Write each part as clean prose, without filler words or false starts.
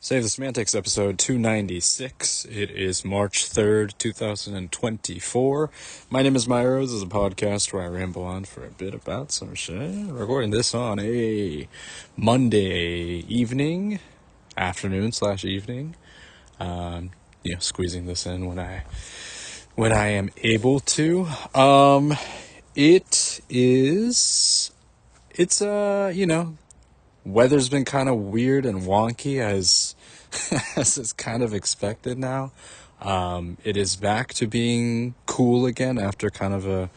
Save the Semantics, episode 296. It is March 3rd, 2024. My name is Myros. This is a podcast where I ramble on for a bit about some shit. Recording this on a Monday evening, afternoon/evening. Squeezing this in when I am able to. Weather's been kind of weird and wonky as as is kind of expected now. It is back to being cool again after kind of a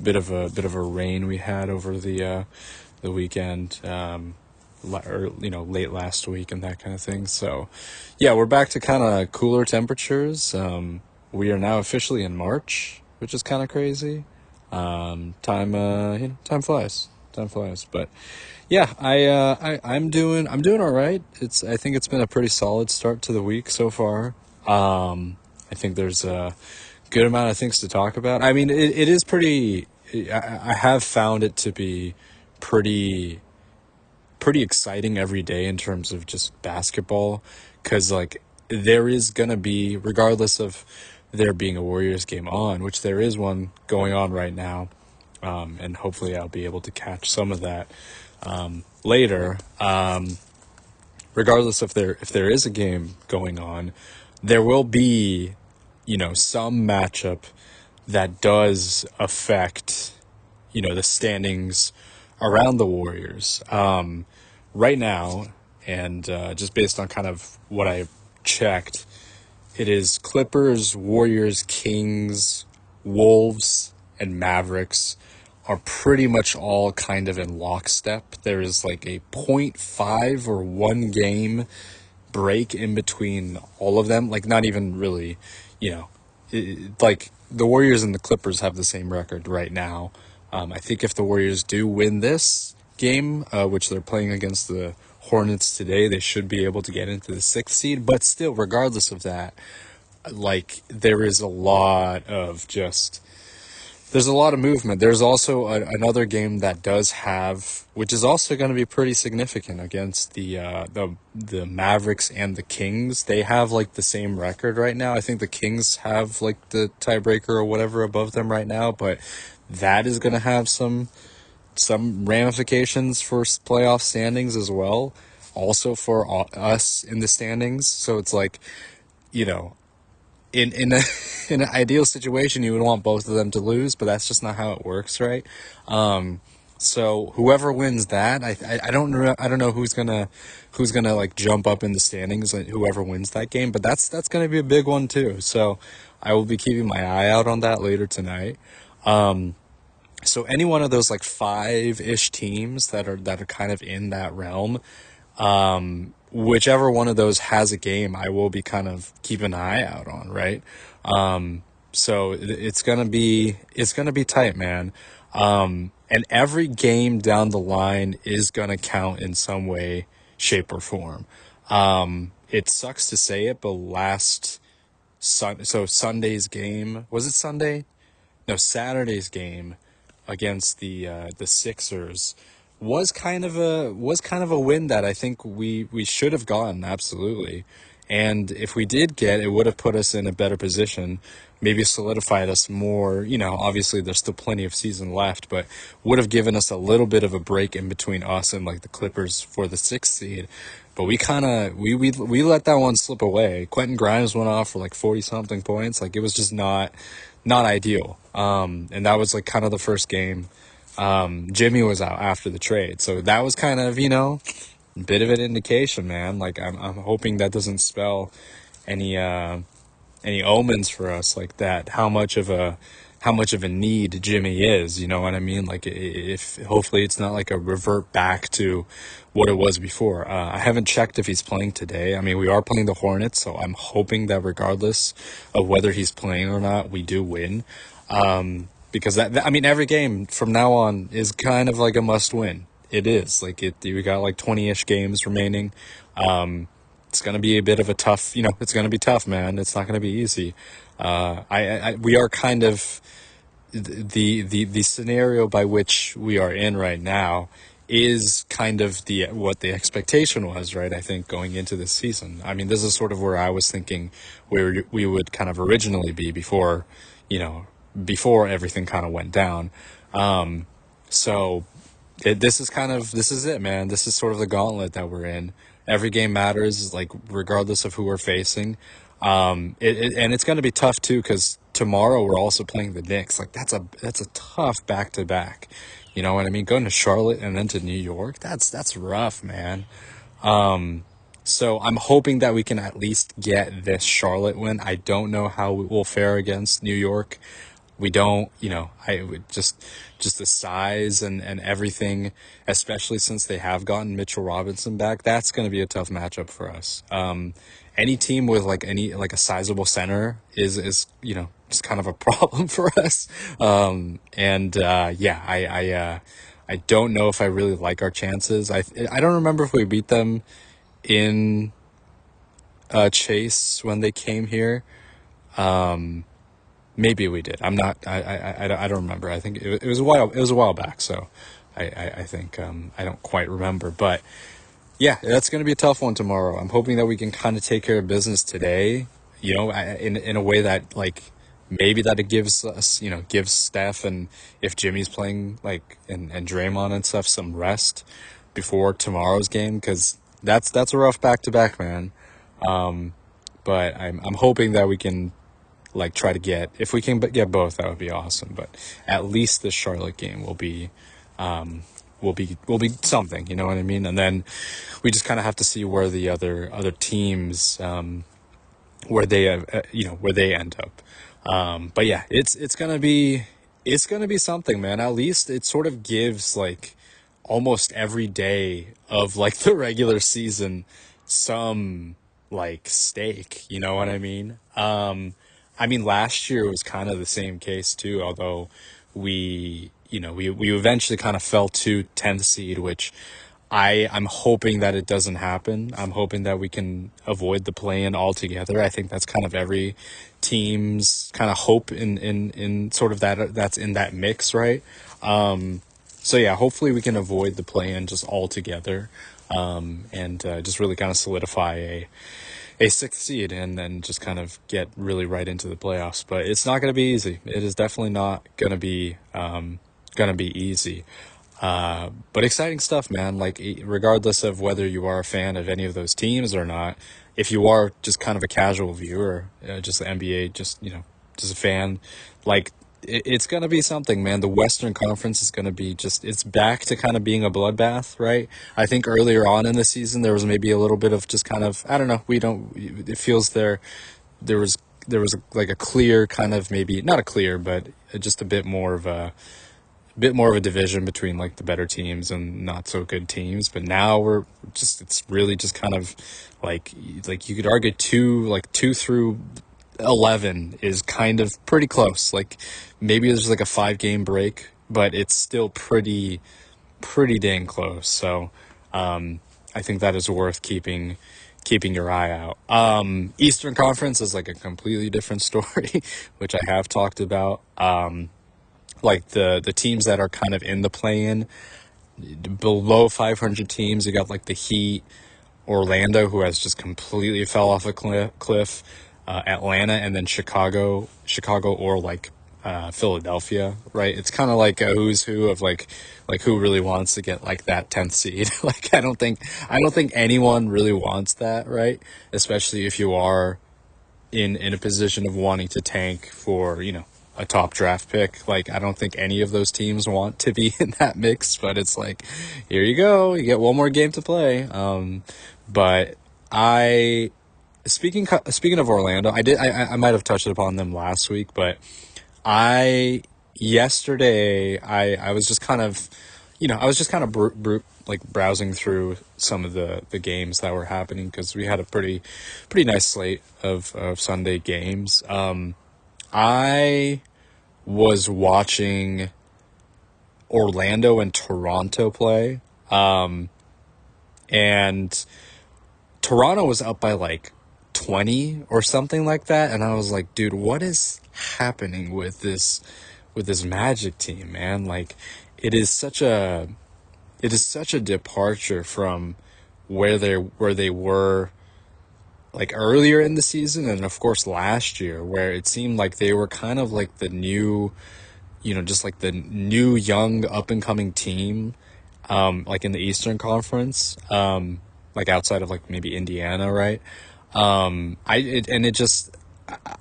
bit of a rain we had over the weekend, late last week and that kind of thing. So, yeah, we're back to kind of cooler temperatures. We are now officially in March, which is kind of crazy. Time flies. But yeah, I'm doing all right. I think it's been a pretty solid start to the week so far. I think there's a good amount of things to talk about. I mean, it is pretty. I have found it to be pretty exciting every day in terms of just basketball, because like there is gonna be, regardless of there being a Warriors game on, which there is one going on right now. And hopefully I'll be able to catch some of that later. Regardless if there is a game going on, there will be, some matchup that does affect, the standings around the Warriors. Right now, and just based on kind of what I checked, it is Clippers, Warriors, Kings, Wolves, and Mavericks are pretty much all kind of in lockstep. There is like a 0.5 or 1 game break in between all of them. Like not even really, like the Warriors and the Clippers have the same record right now. I think if the Warriors do win this game, which they're playing against the Hornets today, they should be able to get into the 6th seed. But still, regardless of that, like there is a lot of there's a lot of movement. There's also another game that does have, which is also going to be pretty significant against the Mavericks and the Kings. They have like the same record right now. I think the Kings have like the tiebreaker or whatever above them right now, but that is going to have some ramifications for playoff standings as well. Also for us in the standings. So it's like, in an ideal situation, you would want both of them to lose, but that's just not how it works, right? So whoever wins that, I don't know who's gonna like jump up in the standings, like whoever wins that game, but that's gonna be a big one too. So I will be keeping my eye out on that later tonight. So any one of those like 5-ish teams that are kind of in that realm, whichever one of those has a game, I will be kind of keeping an eye out on, right? So it's gonna be tight, man. And every game down the line is gonna count in some way, shape, or form. It sucks to say it, but Sunday's game, was it Sunday? No, Saturday's game against the Sixers was kind of a win that I think we should have gotten, absolutely. And if we did get, it would have put us in a better position, maybe solidified us more. Obviously there's still plenty of season left, but would have given us a little bit of a break in between us and like the Clippers for the 6th seed. But we kind of we let that one slip away. Quentin Grimes went off for like 40 something points. Like it was just not ideal. And that was like kind of the first game. Jimmy was out after the trade, so that was kind of, a bit of an indication, man. Like I'm hoping that doesn't spell any omens for us, like that, how much of a need Jimmy is, you know what I mean? Like if hopefully it's not like a revert back to what it was before. I haven't checked if he's playing today. I mean, we are playing the Hornets, so I'm hoping that regardless of whether he's playing or not, we do win. Because every game from now on is kind of like a must win. It is like we got like 20-ish games remaining. It's going to be a bit of a tough, it's going to be tough, man. It's not going to be easy. We are kind of the scenario by which we are in right now is kind of the what the expectation was, right? I think going into this season. I mean, this is sort of where I was thinking we would kind of originally be before, you know, before everything kind of went down. So this is kind of this is it, man. This is sort of the gauntlet that we're in. Every game matters, like regardless of who we're facing. And it's going to be tough too because tomorrow we're also playing the Knicks. Like that's a tough back to back. You know what I mean? Going to Charlotte and then to New York, that's rough, man. So I'm hoping that we can at least get this Charlotte win. I don't know how we will fare against New York. We don't, you know, I would just the size and everything, especially since they have gotten Mitchell Robinson back. That's going to be a tough matchup for us. Any team with like a sizable center is you know, just kind of a problem for us. Yeah, I don't know if I really like our chances. I don't remember if we beat them in Chase when they came here. Maybe we did. I'm not. I don't remember. I think it was a while. It was a while back. So I think I don't quite remember. But yeah, that's going to be a tough one tomorrow. I'm hoping that we can kind of take care of business today. You know, in a way that like maybe that it gives us, you know, gives Steph and if Jimmy's playing like and Draymond and stuff some rest before tomorrow's game because that's a rough back to back, man. But I'm hoping that we can like try to get if we can get both, that would be awesome. But at least the Charlotte game will be something, you know what I mean? And then we just kind of have to see where the other teams where they you know where they end up. But yeah, it's gonna be something, man. At least it sort of gives like almost every day of like the regular season some like stake, you know what I mean? I mean, last year was kind of the same case too, although we eventually kind of fell to 10th seed, which I'm hoping that it doesn't happen. I'm hoping that we can avoid the play-in altogether. I think that's kind of every team's kind of hope in sort of that's in that mix, right? So yeah, hopefully we can avoid the play-in just altogether, and just really kind of solidify a sixth seed and then just kind of get really right into the playoffs. But it's not going to be easy. It is definitely not going to be easy. But exciting stuff, man. Like regardless of whether you are a fan of any of those teams or not, if you are just kind of a casual viewer, just the NBA, just you know, just a fan, like it's gonna be something, man. The Western Conference is gonna be it's back to kind of being a bloodbath, right? I think earlier on in the season there was maybe a little bit of just kind of I don't know. We don't. It feels there was like a clear kind of maybe not a clear, but just a bit more of a division between like the better teams and not so good teams. But now it's really just kind of like you could argue two through 11 is kind of pretty close. Like maybe there's like a 5 game break, but it's still pretty dang close. So I think that is worth keeping your eye out. Eastern Conference is like a completely different story, which I have talked about. Like the teams that are kind of in the play-in below 500 teams, you got like the Heat, Orlando, who has just completely fell off a cliff, Atlanta, and then Chicago or like Philadelphia, right? It's kind of like a who's who of like who really wants to get like that 10th seed. Like I don't think anyone really wants that, right? Especially if you are in a position of wanting to tank for, you know, a top draft pick. Like I don't think any of those teams want to be in that mix, but it's like here you go, you get one more game to play. But I speaking of Orlando, I might have touched upon them last week, but yesterday I was just kind of like browsing through some of the games that were happening because we had a pretty nice slate of Sunday games. I was watching Orlando and Toronto play, and Toronto was up by like 20 or something like that, and I was like, dude, what is happening with this Magic team, man? Like, it is such a it is such a departure from where they were like earlier in the season, and of course last year, where it seemed like they were kind of like the new, just like the new young up and coming team, like in the Eastern Conference, like outside of like maybe Indiana, right? And it just,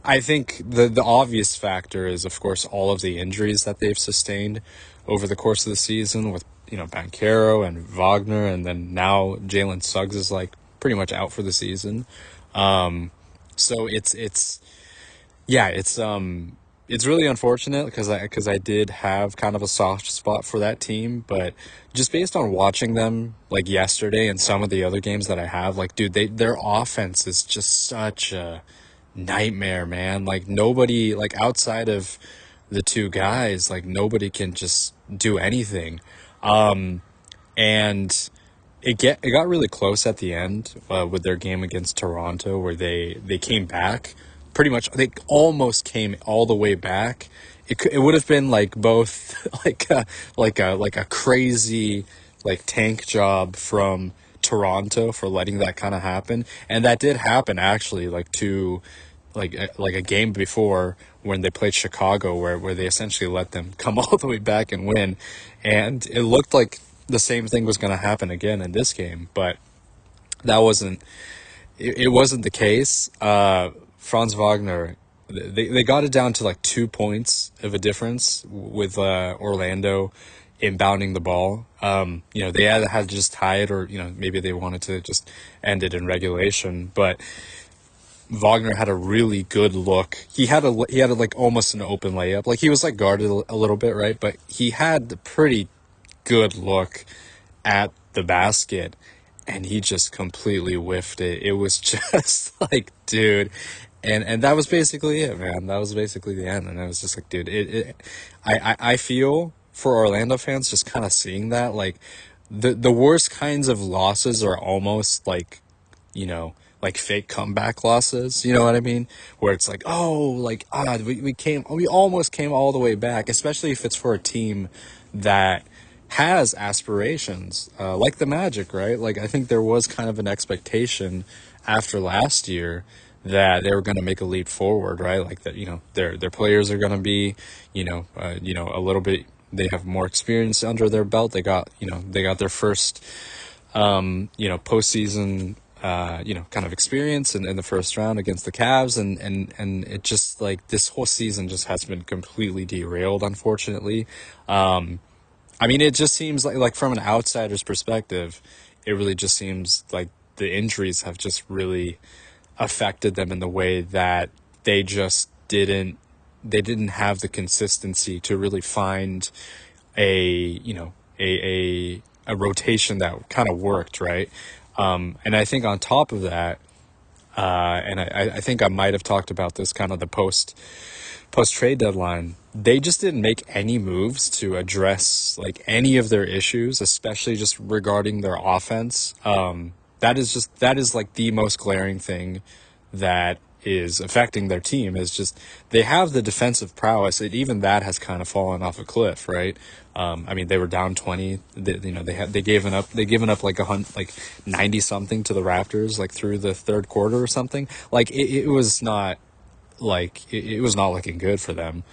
I think the obvious factor is, of course, all of the injuries that they've sustained over the course of the season with, Banchero and Wagner, and then now Jalen Suggs is like pretty much out for the season. So yeah, it's really unfortunate because I did have kind of a soft spot for that team, but just based on watching them like yesterday and some of the other games that I have, like dude, their offense is just such a nightmare, man. Like nobody, like outside of the two guys, like nobody can just do anything. And it got really close at the end, with their game against Toronto, where they came back pretty much. They almost came all the way back. It would have been like both like a crazy like tank job from Toronto for letting that kind of happen, and that did happen actually, like a game before when they played Chicago, where they essentially let them come all the way back and win, and it looked like the same thing was going to happen again in this game, but that wasn't it wasn't the case. Franz Wagner, they got it down to like 2 points of a difference with Orlando inbounding the ball. They had to just tie it, or maybe they wanted to just end it in regulation, but Wagner had a really good look. He had like almost an open layup. Like he was like guarded a little bit, right? But he had the pretty good look at the basket, and he just completely whiffed it. It was just like, dude, and that was basically it, man. That was basically the end, and I was just like, dude, I feel for Orlando fans just kind of seeing that, like the worst kinds of losses are almost like fake comeback losses. You know what I mean? Where it's like, oh, like we almost came all the way back, especially if it's for a team that has aspirations, like the Magic, right? Like I think there was kind of an expectation after last year that they were going to make a leap forward, right? Like that, their players are going to be, a little bit. They have more experience under their belt. They got their first, postseason, kind of experience in the first round against the Cavs, and it just like this whole season just has been completely derailed, unfortunately. I mean, it just seems like from an outsider's perspective, it really just seems like the injuries have just really affected them in the way that they just didn't have the consistency to really find a a rotation that kind of worked, right. And I think on top of that, and I think I might have talked about this kind of the post trade deadline, they just didn't make any moves to address like any of their issues, especially just regarding their offense. That is like the most glaring thing that is affecting their team, is just they have the defensive prowess, and even that has kind of fallen off a cliff, right? I mean, they were down 20. They given up like 90 something to the Raptors, like through the third quarter or something. Like it was not it was not looking good for them.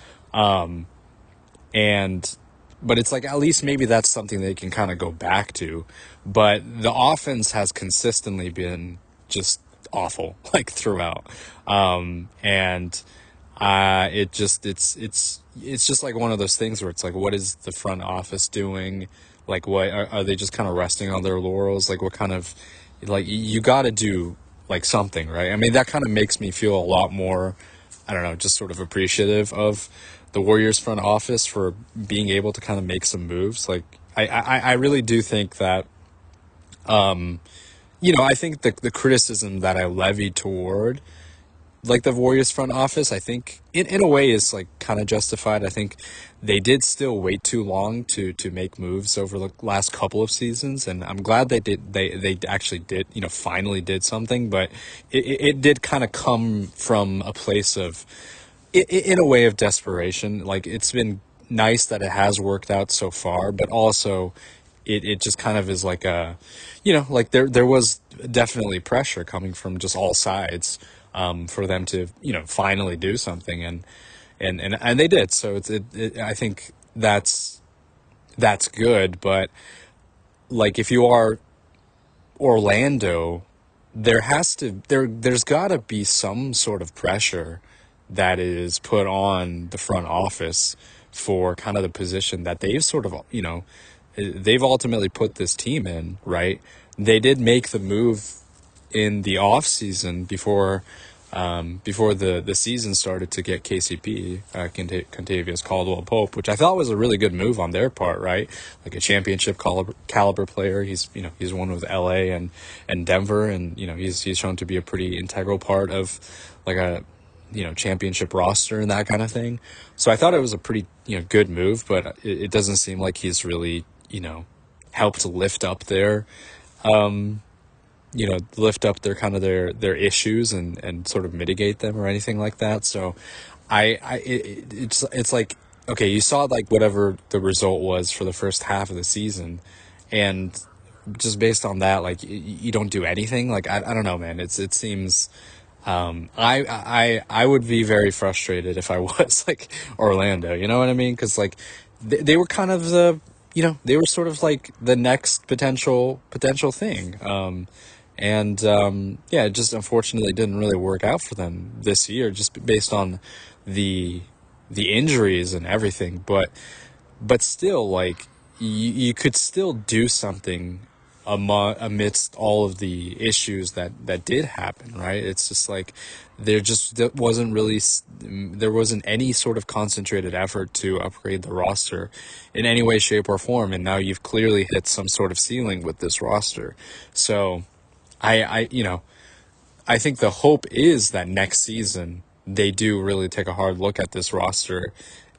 And but it's like at least maybe that's something they can kind of go back to. But the offense has consistently been just awful, like throughout. And it's just like one of those things where it's like, what is the front office doing? Like, what are they just kind of resting on their laurels? Like, what kind of, like, you got to do like something, right? I mean, that kind of makes me feel a lot more, I don't know, just sort of appreciative of the Warriors front office for being able to kind of make some moves. Like, I really do think that, I think the criticism that I levied toward like the Warriors front office, I think in a way is like kind of justified. I think they did still wait too long to make moves over the last couple of seasons, and I'm glad they actually did, finally did something, but it did kind of come from a place of, in a way, of desperation. Like, it's been nice that it has worked out so far, but also it just kind of is like a, like there was definitely pressure coming from just all sides, for them to, finally do something, and they did. So I think that's good. But like, if you are Orlando, there's got to be some sort of pressure that is put on the front office for kind of the position that they've sort of, they've ultimately put this team in, right? They did make the move in the off season before the season started, to get KCP, Contavious Caldwell Pope, which I thought was a really good move on their part, right? Like a championship caliber player. He's one with LA and Denver, and he's shown to be a pretty integral part of like a championship roster and that kind of thing. So I thought it was a pretty good move, but it doesn't seem like he's really helped lift up their kind of their issues and sort of mitigate them or anything like that. So it's like, okay, you saw like whatever the result was for the first half of the season, and just based on that, like you don't do anything. Like I don't know, man. It seems, I would be very frustrated if I was like Orlando. You know what I mean? Because like they were kind of they were sort of like the next potential thing. Yeah, it just unfortunately didn't really work out for them this year, just based on the injuries and everything. But still, like you could still do something amidst all of the issues that did happen, right? It's just like there wasn't any sort of concentrated effort to upgrade the roster in any way, shape, or form, and now you've clearly hit some sort of ceiling with this roster. So I think the hope is that next season they do really take a hard look at this roster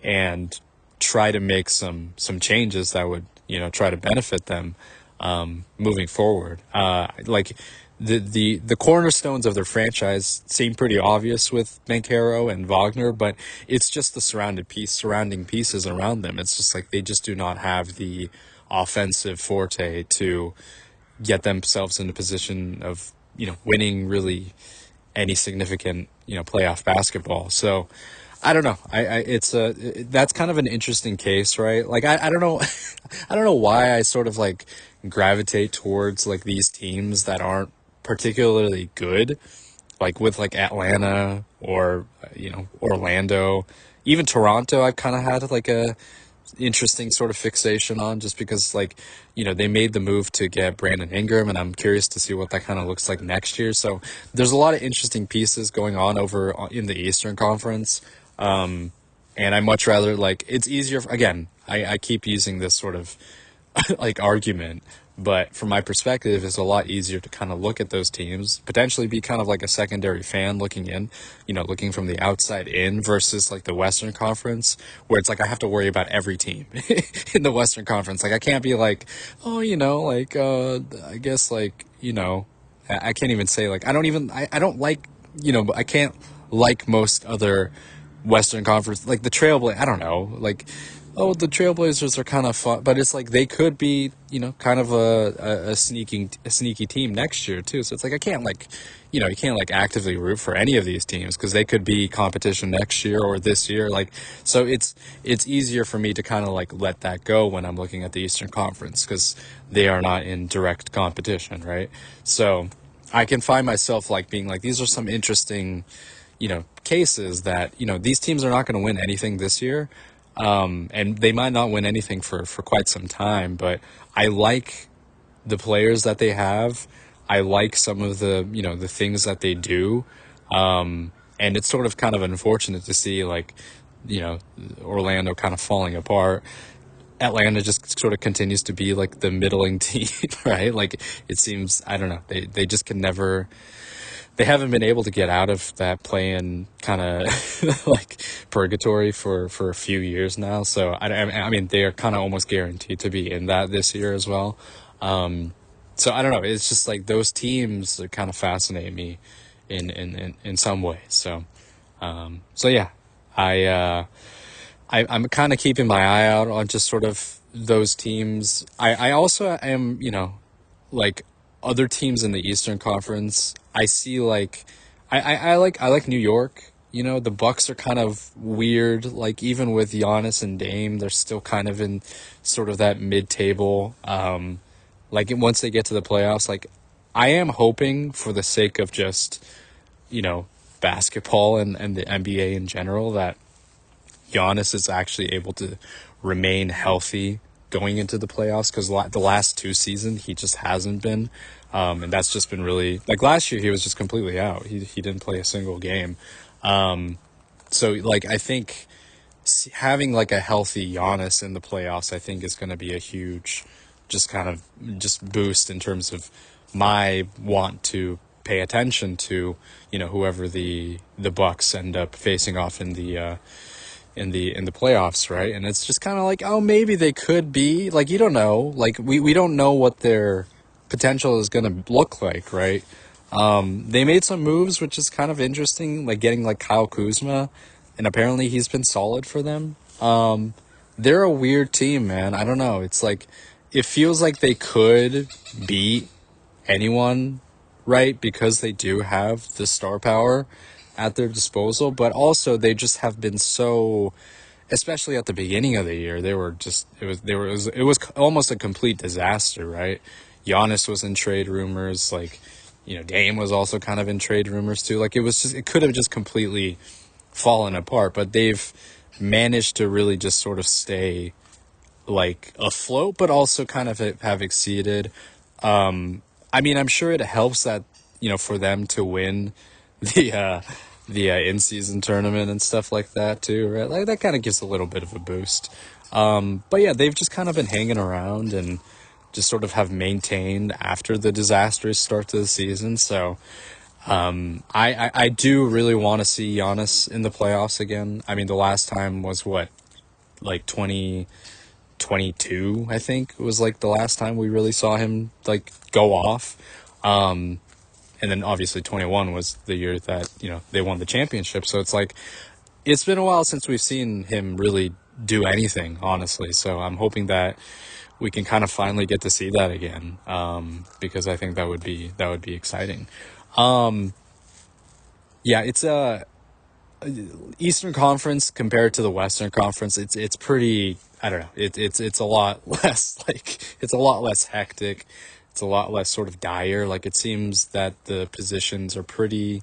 and try to make some changes that would try to benefit them, moving forward. Like the cornerstones of their franchise seem pretty obvious with Banchero and Wagner, but it's just the surrounding pieces around them. It's just like they just do not have the offensive forte to get themselves in a position of winning really any significant playoff basketball. So I don't know. That's kind of an interesting case, right? Like I don't know. I don't know why I sort of like gravitate towards like these teams that aren't particularly good, like with like Atlanta or Orlando, even Toronto. I've kind of had like a interesting sort of fixation on, just because like they made the move to get Brandon Ingram, and I'm curious to see what that kind of looks like next year. So there's a lot of interesting pieces going on over in the Eastern Conference, and I much rather, like, it's easier again, I keep using this sort of like argument, but from my perspective, it's a lot easier to kind of look at those teams, potentially be kind of like a secondary fan looking in, looking from the outside in, versus like the Western Conference, where it's like I have to worry about every team in the Western Conference. Like I can't be like, oh, I guess like, I can't even say like, I don't like, I can't like most other Western Conference, like the Trailblazers, I don't know, like, oh, the Trailblazers are kind of fun, but it's like they could be, kind of a sneaky team next year too. So it's like I can't like, you can't like actively root for any of these teams because they could be competition next year or this year. Like, so it's easier for me to kind of like let that go when I'm looking at the Eastern Conference because they are not in direct competition, right? So I can find myself like being like, these are some interesting, cases that, these teams are not going to win anything this year. And they might not win anything for quite some time, but I like the players that they have. I like some of the, the things that they do. And it's sort of kind of unfortunate to see like, Orlando kind of falling apart. Atlanta just sort of continues to be like the middling team, right? Like it seems, I don't know, they just can never, they haven't been able to get out of that play-in kind of like purgatory for a few years now. So I mean, they are kind of almost guaranteed to be in that this year as well. So I don't know. It's just like those teams that kind of fascinate me in some way. So yeah, I'm kind of keeping my eye out on just sort of those teams. I also am, like other teams in the Eastern Conference. I see like I like New York. The Bucks are kind of weird. Like even with Giannis and Dame, they're still kind of in sort of that mid-table. Like once they get to the playoffs, like I am hoping for the sake of just you know basketball and the NBA in general that Giannis is actually able to remain healthy going into the playoffs because the last two seasons he just hasn't been, and that's just been really like last year he was just completely out. He didn't play a single game. So like I think having like a healthy Giannis in the playoffs I think is going to be a huge just kind of just boost in terms of my want to pay attention to whoever the Bucks end up facing off in the playoffs, right? And it's just kind of like, oh, maybe they could be like you don't know, like we don't know what their potential is going to look like, right? They made some moves, which is kind of interesting, like getting like Kyle Kuzma, and apparently he's been solid for them. They're a weird team, man. I don't know. It's like it feels like they could beat anyone, right? Because they do have the star power at their disposal, but also they just have been so, especially at the beginning of the year, they were just it was almost a complete disaster, right? Giannis was in trade rumors, like Dame was also kind of in trade rumors too. Like it could have just completely fallen apart, but they've managed to really just sort of stay like afloat, but also kind of have exceeded. I mean, I'm sure it helps that for them to win the in-season tournament and stuff like that too, right? Like that kind of gives a little bit of a boost. But yeah, they've just kind of been hanging around and just sort of have maintained after the disastrous start to the season. So I do really want to see Giannis in the playoffs again. I mean, the last time was what, like 2022, I think was like the last time we really saw him like go off. And then obviously 21 was the year that, they won the championship. So it's like, it's been a while since we've seen him really do anything, honestly. So I'm hoping that we can kind of finally get to see that again. Because I think that would be exciting. Yeah, it's a Eastern Conference compared to the Western Conference. It's pretty, I don't know. It's a lot less like, it's a lot less hectic. It's a lot less sort of dire. Like it seems that the positions are pretty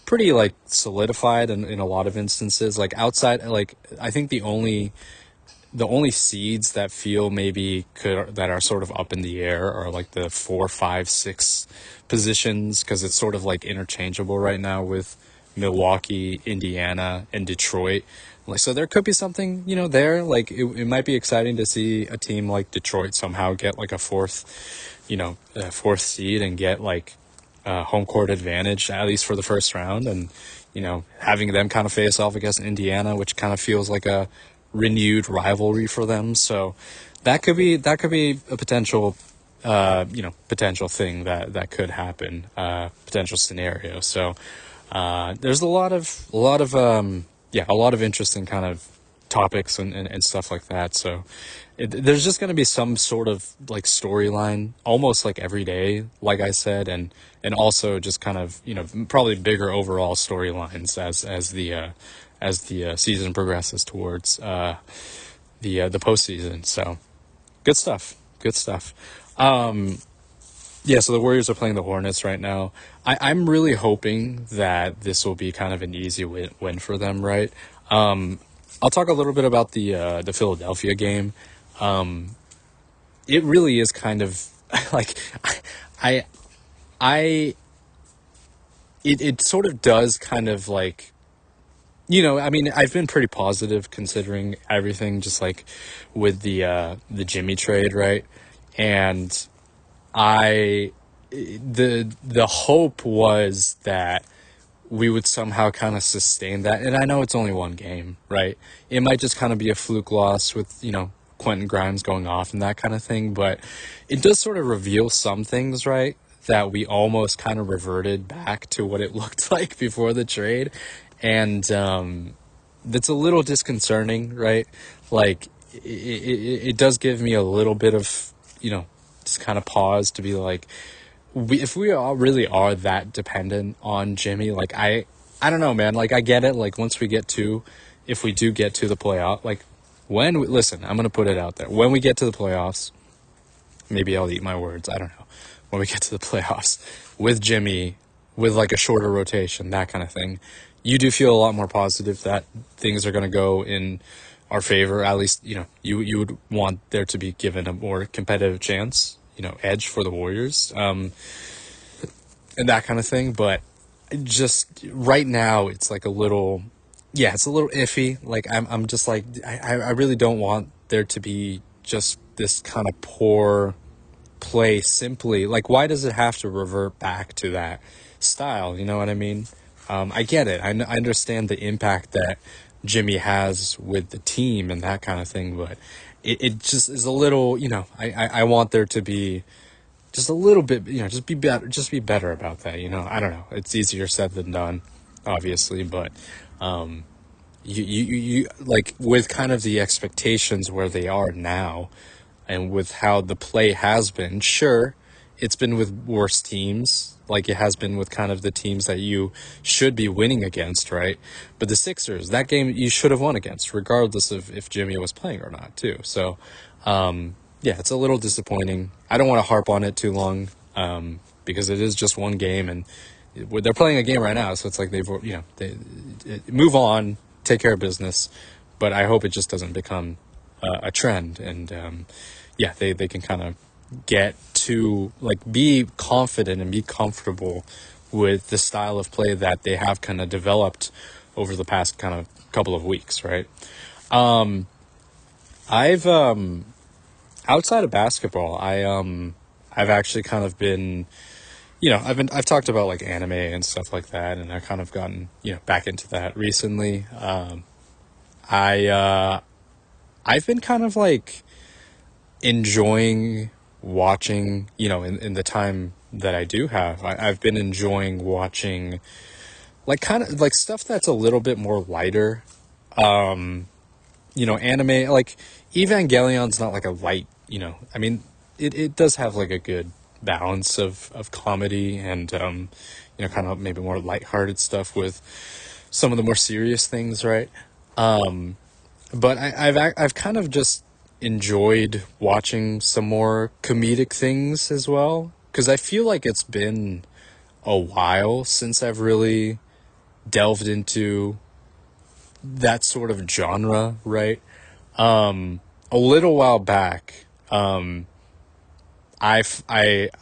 like solidified in a lot of instances. Like outside, like I think the only seeds that feel maybe that are sort of up in the air are like the 4, 5, 6 positions because it's sort of like interchangeable right now with Milwaukee, Indiana, and Detroit. Like so, there could be something there. Like it might be exciting to see a team like Detroit somehow get like a fourth seed and get like home court advantage at least for the first round, and having them kind of face off against Indiana, which kind of feels like a renewed rivalry for them. So that could be a potential thing that could happen, potential scenario. So there's a lot of interesting kind of topics and stuff like that. So there's just going to be some sort of like storyline almost like every day, like I said, and also just kind of probably bigger overall storylines as the season progresses towards the postseason. So good stuff. Yeah, so the Warriors are playing the Hornets right now. I'm really hoping that this will be kind of an easy win for them, right? I'll talk a little bit about the Philadelphia game. It really is kind of like I I it sort of does kind of like I mean I've been pretty positive considering everything just like with the Jimmy trade, right? And I the hope was that we would somehow kind of sustain that. And I know it's only one game, right? It might just kind of be a fluke loss with, Quentin Grimes going off and that kind of thing. But it does sort of reveal some things, right? That we almost kind of reverted back to what it looked like before the trade. And that's a little disconcerting, right? Like, it does give me a little bit of, just kind of pause to be like, if we all really are that dependent on Jimmy, like I don't know, man. Like I get it. Like once we get to, if we do get to the playoff, like listen, I'm gonna put it out there. When we get to the playoffs, maybe I'll eat my words. I don't know. When we get to the playoffs with Jimmy, with like a shorter rotation, that kind of thing, you do feel a lot more positive that things are gonna go in our favor. At least, you would want there to be given a more competitive chance, edge for the Warriors, and that kind of thing. But just right now, it's like a little, yeah, it's a little iffy. Like I'm just like, I really don't want there to be just this kind of poor play simply. Like, why does it have to revert back to that style? You know what I mean? I get it. I understand the impact that Jimmy has with the team and that kind of thing, but it just is a little, I want there to be just a little bit, just be better about that. I don't know. It's easier said than done, obviously, but, you like with kind of the expectations where they are now and with how the play has been, sure, it's been with worse teams, like it has been with kind of the teams that you should be winning against, right? But the Sixers, that game you should have won against, regardless of if Jimmy was playing or not, too. So, yeah, it's a little disappointing. I don't want to harp on it too long, because it is just one game, and they're playing a game right now, so it's like they move on, take care of business, but I hope it just doesn't become a trend, and yeah, they can kind of get to like be confident and be comfortable with the style of play that they have kind of developed over the past kind of couple of weeks, right? I've outside of basketball, I've actually kind of been, I've talked about like anime and stuff like that, and I've kind of gotten, back into that recently. I've been kind of like enjoying watching, in the time that I do have, I've been enjoying watching like kind of like stuff that's a little bit more lighter. Anime, like Evangelion's not like a light, I mean, it does have like a good balance of comedy and, kind of maybe more lighthearted stuff with some of the more serious things, right? But I've kind of just enjoyed watching some more comedic things as well, because I feel like it's been a while since I've really delved into that sort of genre, right? A little while back, I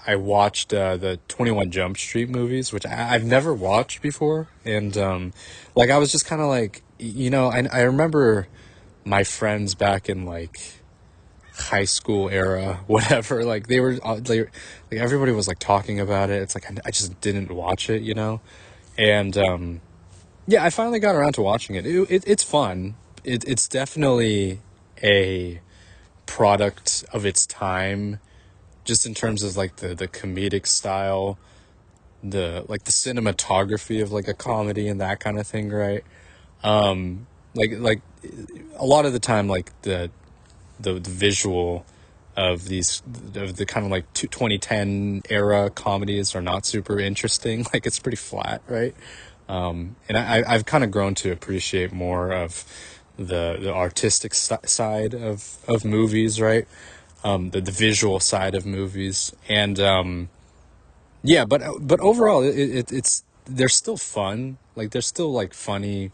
watched the 21 Jump Street movies, which I've never watched before, and like I was just kind of like, I remember my friends back in like high school era, whatever, like they were like everybody was like talking about it. It's like I just didn't watch it, and yeah, I finally got around to watching it. It's fun. It's definitely a product of its time, just in terms of like the comedic style, the cinematography of like a comedy and that kind of thing, right? Like a lot of the time, like the visual of the kind of like 2010 era comedies are not super interesting. Like it's pretty flat, right? And I've kind of grown to appreciate more of the artistic side of movies, right? The visual side of movies, and yeah, but overall, it's they're still fun. Like they're still like funny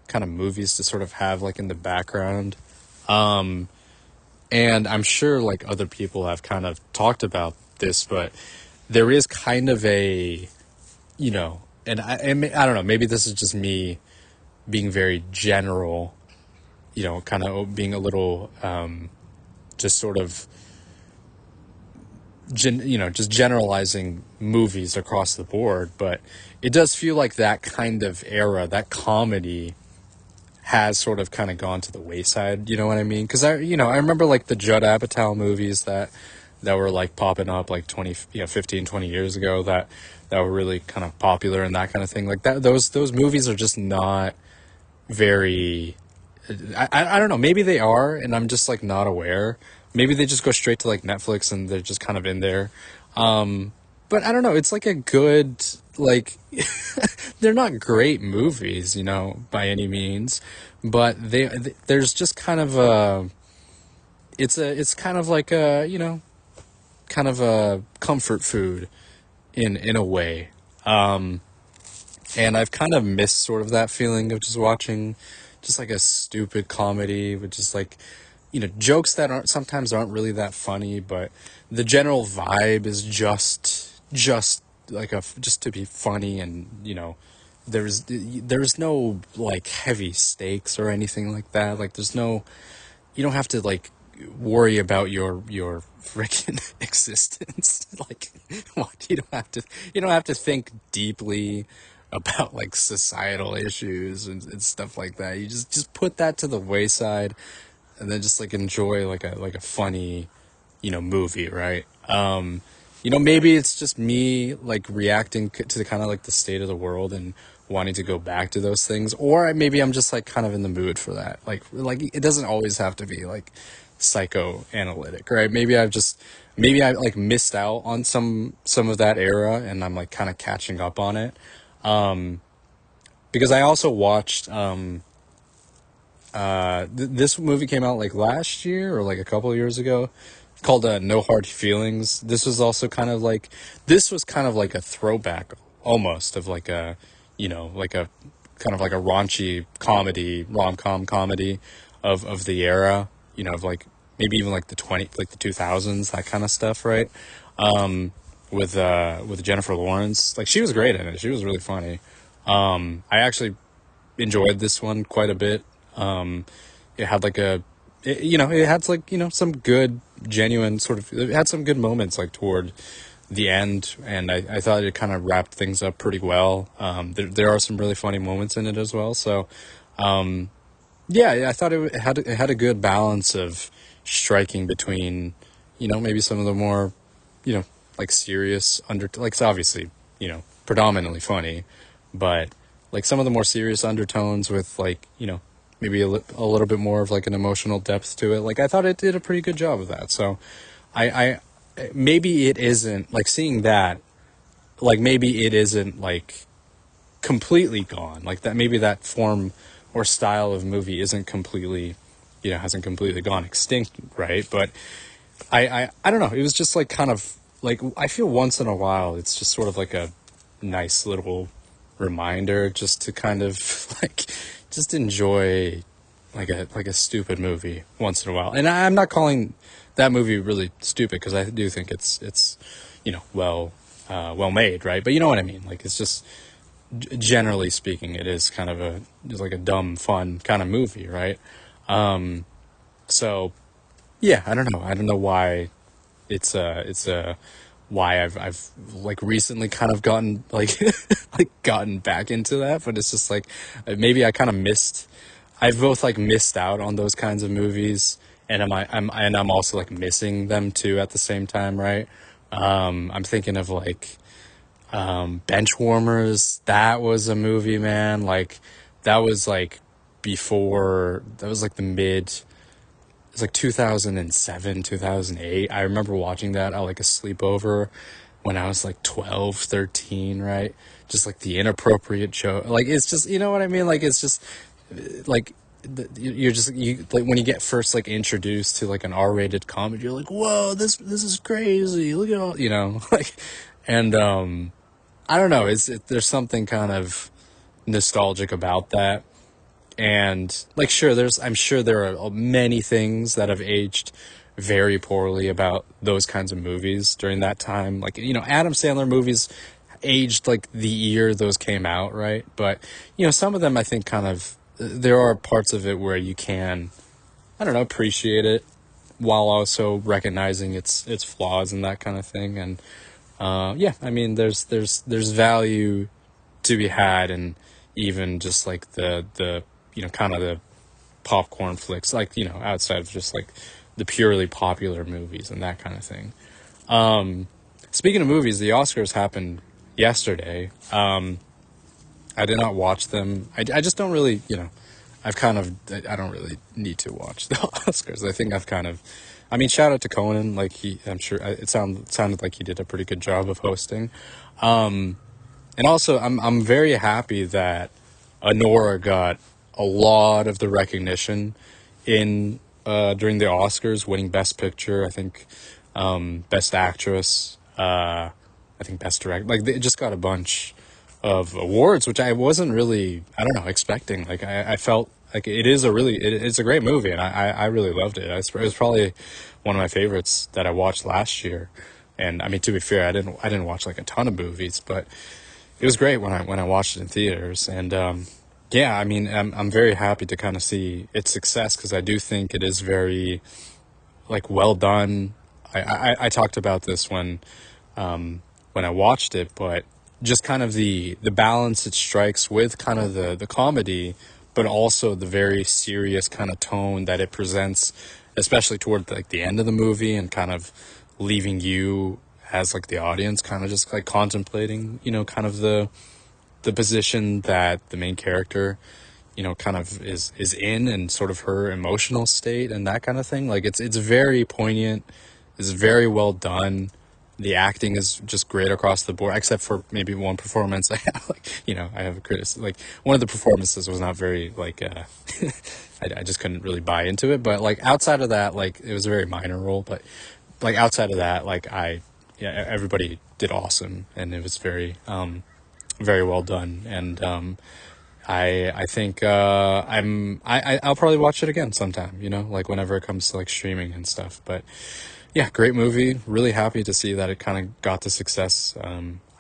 kind of movies to sort of have like in the background. And I'm sure like other people have kind of talked about this, but there is kind of a, and I don't know, maybe this is just me being very general, kind of being a little, just sort of, just generalizing movies across the board, but it does feel like that kind of era, that comedy has sort of kind of gone to the wayside, you know what I mean? Because I remember like the Judd Apatow movies that were like popping up like 15, 20 years ago that were really kind of popular and that kind of thing. Like that, those movies are just not very, I don't know. Maybe they are, and I'm just like not aware. Maybe they just go straight to like Netflix and they're just kind of in there. But I don't know. It's like a good like they're not great movies, you know, by any means, but there's just kind of a it's kind of like a, you know, kind of a comfort food in a way. And I've kind of missed sort of that feeling of just watching just like a stupid comedy with just like, you know, jokes that aren't sometimes aren't really that funny, but the general vibe is just like a just to be funny. And you know, there's no like heavy stakes or anything like that. Like there's no, you don't have to like worry about your freaking existence. Like what, you don't have to think deeply about like societal issues and stuff like that. You just put that to the wayside and then just like enjoy like a funny, you know, movie, right? You know, maybe it's just me like reacting to the kind of like the state of the world and wanting to go back to those things, or maybe I'm just like kind of in the mood for that. Like it doesn't always have to be like psychoanalytic, right? Maybe I like missed out on some of that era and I'm like kind of catching up on it. Because I also watched this movie came out like last year or like a couple of years ago called No Hard Feelings. This was kind of like a throwback almost of like a, you know, like a kind of like a raunchy comedy, rom-com comedy of the era, you know, of like maybe even like the 2000s, that kind of stuff, right? With Jennifer Lawrence. Like she was great in it. She was really funny. I actually enjoyed this one quite a bit. It had like you know, it had like, you know, some good, genuine sort of, it had some good moments like toward the end, and I thought it kind of wrapped things up pretty well. There are some really funny moments in it as well. So, yeah, I thought it had a good balance of striking between, you know, maybe some of the more, you know, like serious like it's obviously, you know, predominantly funny, but like some of the more serious undertones with like, you know, maybe a little bit more of like an emotional depth to it. Like I thought it did a pretty good job of that. So I maybe it isn't like seeing that, like maybe it isn't like completely gone, like that maybe that form or style of movie isn't completely, you know, hasn't completely gone extinct, right? But I don't know, it was just like kind of like I feel once in a while it's just sort of like a nice little reminder just to kind of like just enjoy like a stupid movie once in a while. And I'm not calling that movie really stupid because I do think it's you know, well made, right? But you know what I mean, like it's just generally speaking it is kind of just like a dumb fun kind of movie, right? So yeah, I don't know why it's why I've like recently kind of gotten like like gotten back into that, but it's just like maybe I kind of missed, I've both like missed out on those kinds of movies, and I'm also like missing them too at the same time, right? I'm thinking of like Benchwarmers. That was a movie, man. Like that was like before, that was like the mid, it's like 2007, 2008. I remember watching that at like a sleepover when I was like 12, 13, right? Just like the inappropriate joke. Like it's just, you know what I mean? Like it's just like you're just you like when you get first like introduced to like an R-rated comedy, you're like, "Whoa, this is crazy. Look at all," you know, like and I don't know, there's something kind of nostalgic about that. And like sure, I'm sure there are many things that have aged very poorly about those kinds of movies during that time. Like, you know, Adam Sandler movies aged like the year those came out, right? But you know, some of them I think kind of, there are parts of it where you can, I don't know, appreciate it while also recognizing its flaws and that kind of thing. And yeah, I mean, there's value to be had, and even just like the you know, kind of the popcorn flicks, like, you know, outside of just like the purely popular movies and that kind of thing. Speaking of movies, the Oscars happened yesterday. I did not watch them. I just don't really, you know, I've kind of, I don't really need to watch the Oscars. I think I've kind of, I mean, shout out to Conan. Like I'm sure sounded like he did a pretty good job of hosting. And also, I'm very happy that Honora got a lot of the recognition in during the Oscars, winning Best Picture. I think Best Actress. I think Best Director. Like they just got a bunch of awards, which I wasn't really, I don't know, expecting. Like I felt like it's a great movie, and I really loved it. It was probably one of my favorites that I watched last year. And I mean, to be fair, I didn't watch like a ton of movies, but it was great when I watched it in theaters. And yeah, I mean, I'm very happy to kind of see its success, because I do think it is very like well done. I talked about this when I watched it, but just kind of the balance it strikes with kind of the comedy, but also the very serious kind of tone that it presents, especially toward like the end of the movie, and kind of leaving you as like the audience kind of just like contemplating, kind of the position that the main character, kind of is in, and sort of her emotional state and that kind of thing. Like it's very poignant. It's very well done. The acting is just great across the board, except for maybe one performance. I have, I have a criticism. Like one of the performances was not very like, I just couldn't really buy into it. But like outside of that, like it was a very minor role. But like outside of that, yeah, everybody did awesome, and it was very well done. And I think I'll probably watch it again sometime. Like whenever it comes to like streaming and stuff. But yeah, great movie. Really happy to see that it kind of got the success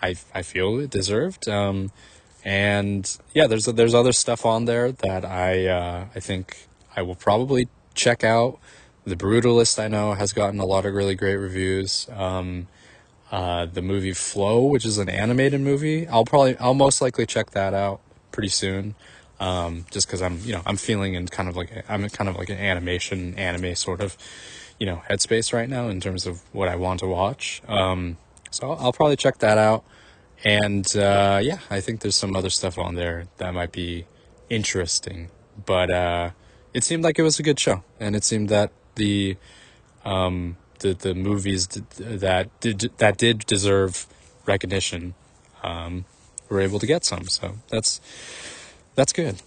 I feel it deserved. And yeah, there's other stuff on there that I think I will probably check out. The Brutalist, I know, has gotten a lot of really great reviews. The movie Flow, which is an animated movie, I'll most likely check that out pretty soon. Just because I'm feeling I'm kind of like an anime sort of, headspace right now in terms of what I want to watch. So I'll probably check that out. And yeah, I think there's some other stuff on there that might be interesting. But it seemed like it was a good show, and it seemed that the movies that did deserve recognition were able to get some. So that's good.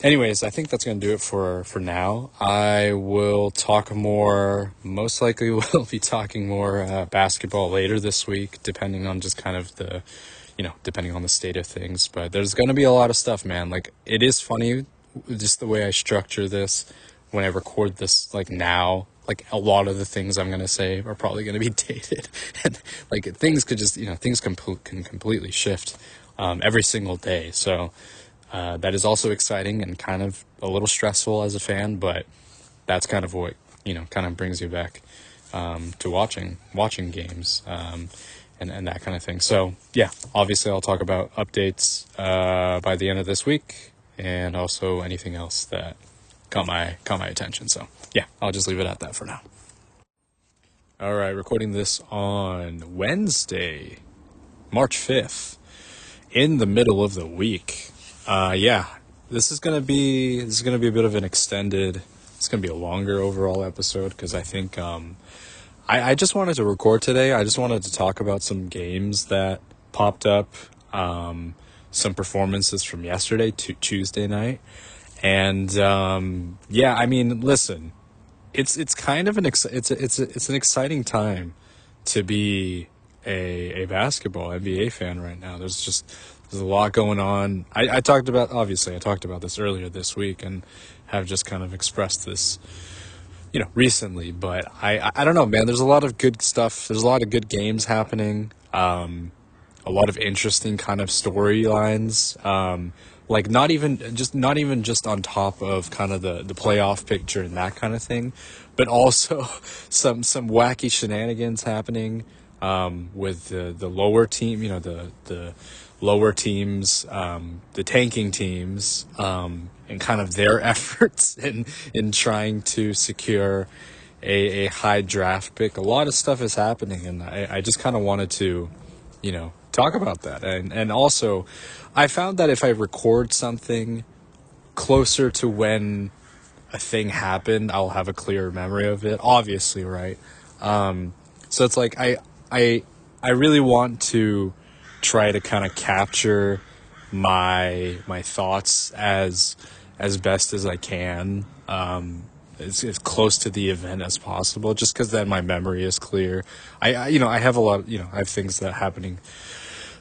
Anyways, I think that's going to do it for now. I will talk more, most likely we'll be talking more basketball later this week, depending on just kind of depending on the state of things. But there's going to be a lot of stuff, man. Like, it is funny, just the way I structure this when I record this, like now, like a lot of the things I'm going to say are probably going to be dated. And like things could just, things can completely shift every single day. So that is also exciting and kind of a little stressful as a fan, but that's kind of what, kind of brings you back to watching games and that kind of thing. So yeah, obviously I'll talk about updates by the end of this week, and also anything else that caught my attention. So yeah, I'll just leave it at that for now. All right, recording this on Wednesday, March 5th, in the middle of the week. Yeah, this is gonna be a bit of an extended. It's gonna be a longer overall episode, because I think I just wanted to record today. I just wanted to talk about some games that popped up, some performances from yesterday to Tuesday night, and yeah, I mean, listen, it's kind of it's an exciting time to be a basketball NBA fan right now. There's a lot going on. I talked about this earlier this week, and have just kind of expressed this, recently. But I don't know, man. There's a lot of good stuff. There's a lot of good games happening. A lot of interesting kind of storylines. Like not even just on top of kind of the playoff picture and that kind of thing, but also some wacky shenanigans happening with the lower team, the lower teams, the tanking teams, and kind of their efforts in trying to secure a high draft pick. A lot of stuff is happening, and I just kind of wanted to, talk about that. And also, I found that if I record something closer to when a thing happened, I'll have a clearer memory of it, obviously, right? So it's like I I really want to try to kind of capture my thoughts as best as I can, as close to the event as possible, just because then my memory is clear. I have a lot, I have things that are happening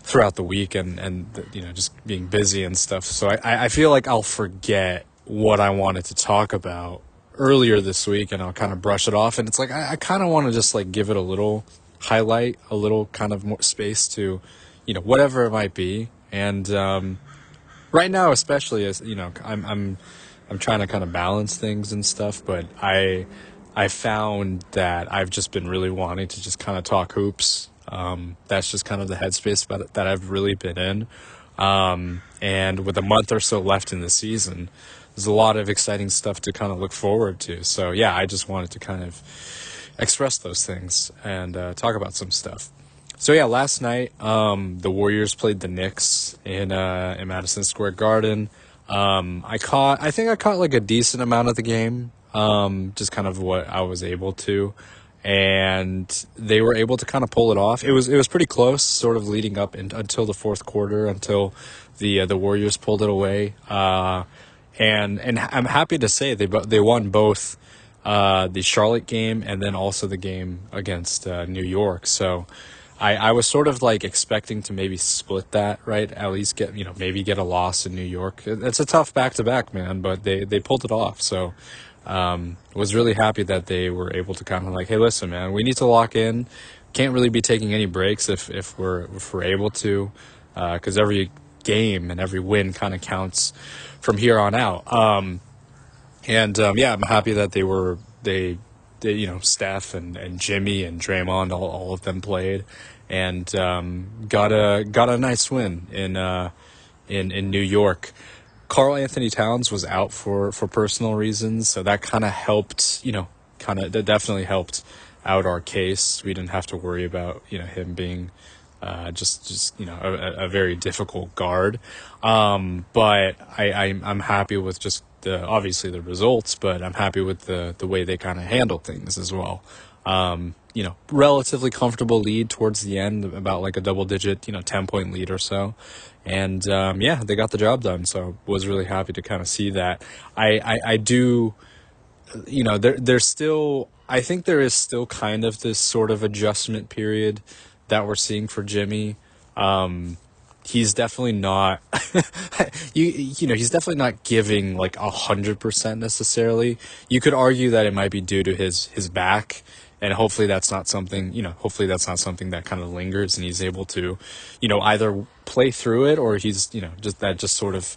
throughout the week, and just being busy and stuff. So I feel like I'll forget what I wanted to talk about earlier this week, and I'll kind of brush it off. And it's like I kind of want to just like give it a little highlight, a little kind of more space to, whatever it might be. And right now, especially, as I'm trying to kind of balance things and stuff, but I found that I've just been really wanting to just kind of talk hoops. That's just kind of the headspace that I've really been in. And with a month or so left in the season, there's a lot of exciting stuff to kind of look forward to. So yeah, I just wanted to kind of express those things and talk about some stuff. So yeah, last night the Warriors played the Knicks in Madison Square Garden. I think I caught like a decent amount of the game, just kind of what I was able to, and they were able to kind of pull it off. It was pretty close, sort of leading up until the fourth quarter, until the Warriors pulled it away. And I'm happy to say they won both the Charlotte game and then also the game against New York. So I was sort of like expecting to maybe split that, right? At least get, maybe get a loss in New York. It's a tough back-to-back, man, but they pulled it off. So was really happy that they were able to kind of like, hey, listen, man, we need to lock in. Can't really be taking any breaks if we're able to, because every game and every win kind of counts from here on out. Yeah, I'm happy that they Steph and Jimmy and Draymond, all of them played, and got a nice win in New York. Karl Anthony Towns was out for personal reasons, so that kind of helped, that definitely helped out our case. We didn't have to worry about, him being a very difficult guard. But I'm happy with just obviously the results, but I'm happy with the way they kind of handled things as well. Relatively comfortable lead towards the end, about like a double digit, 10-point lead or so. And, they got the job done. So was really happy to kind of see that. I do, there's still, I think there is still kind of this sort of adjustment period that we're seeing for Jimmy. He's definitely not, he's definitely not giving like 100% necessarily. You could argue that it might be due to his back, and hopefully that's not something, that kind of lingers and he's able to, either play through it, or he's, just sort of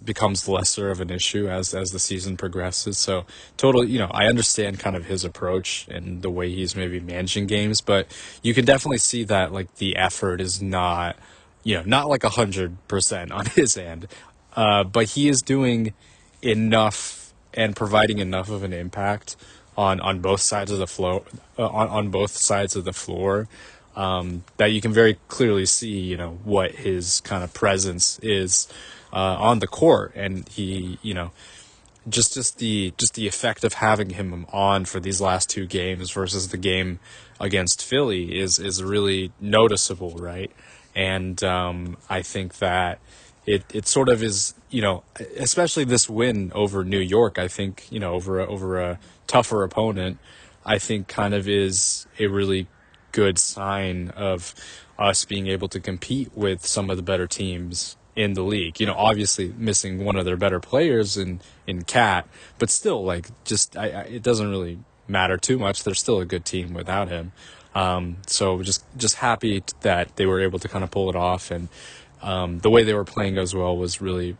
becomes lesser of an issue as the season progresses. So totally, I understand kind of his approach and the way he's maybe managing games, but you can definitely see that like the effort is not, not like 100% on his end, but he is doing enough and providing enough of an impact on both sides of the floor, on both sides of the floor, that you can very clearly see, what his kind of presence is on the court, and he, just the effect of having him on for these last two games versus the game against Philly is really noticeable, right? And I think that it sort of is, especially this win over New York, I think, over a tougher opponent, I think kind of is a really good sign of us being able to compete with some of the better teams in the league. Obviously missing one of their better players in Cat, but still, like, just it doesn't really matter too much. They're still a good team without him. So just happy that they were able to kind of pull it off, and the way they were playing as well was really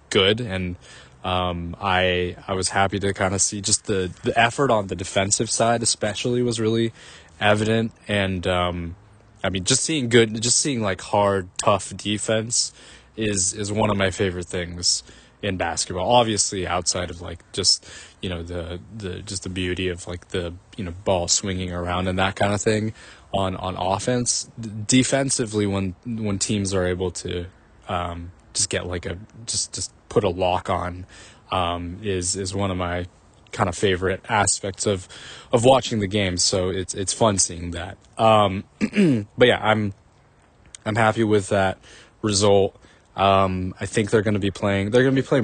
good. And I was happy to kind of see just the effort on the defensive side especially was really evident. And just seeing like hard, tough defense is one of my favorite things in basketball. Obviously, outside of like just the beauty of like the ball swinging around and that kind of thing on offense. Defensively, when teams are able to just get like a just put a lock on, is one of my kind of favorite aspects of watching the game. So it's fun seeing that. But yeah, I'm happy with that result. I think they're going to be playing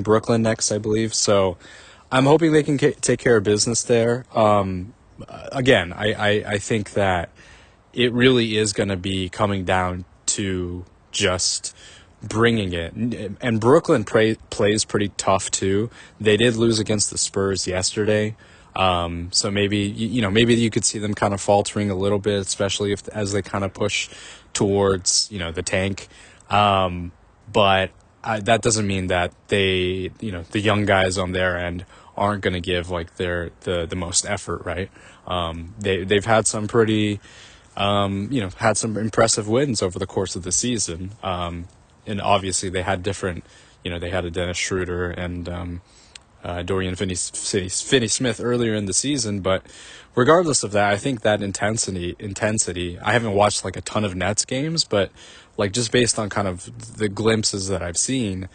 Brooklyn next, I believe. So I'm hoping they can take care of business there. Again, I think that it really is going to be coming down to just bringing it. And Brooklyn plays pretty tough too. They did lose against the Spurs yesterday. So maybe, maybe you could see them kind of faltering a little bit, especially as they kind of push towards, the tank. But that doesn't mean that the young guys on their end aren't going to give like the most effort, right? They've had some pretty, had some impressive wins over the course of the season. And obviously they had different, they had a Dennis Schroeder and, Dorian Finney-Smith earlier in the season, but regardless of that, I think that intensity, I haven't watched like a ton of Nets games, but like just based on kind of the glimpses that I've seen,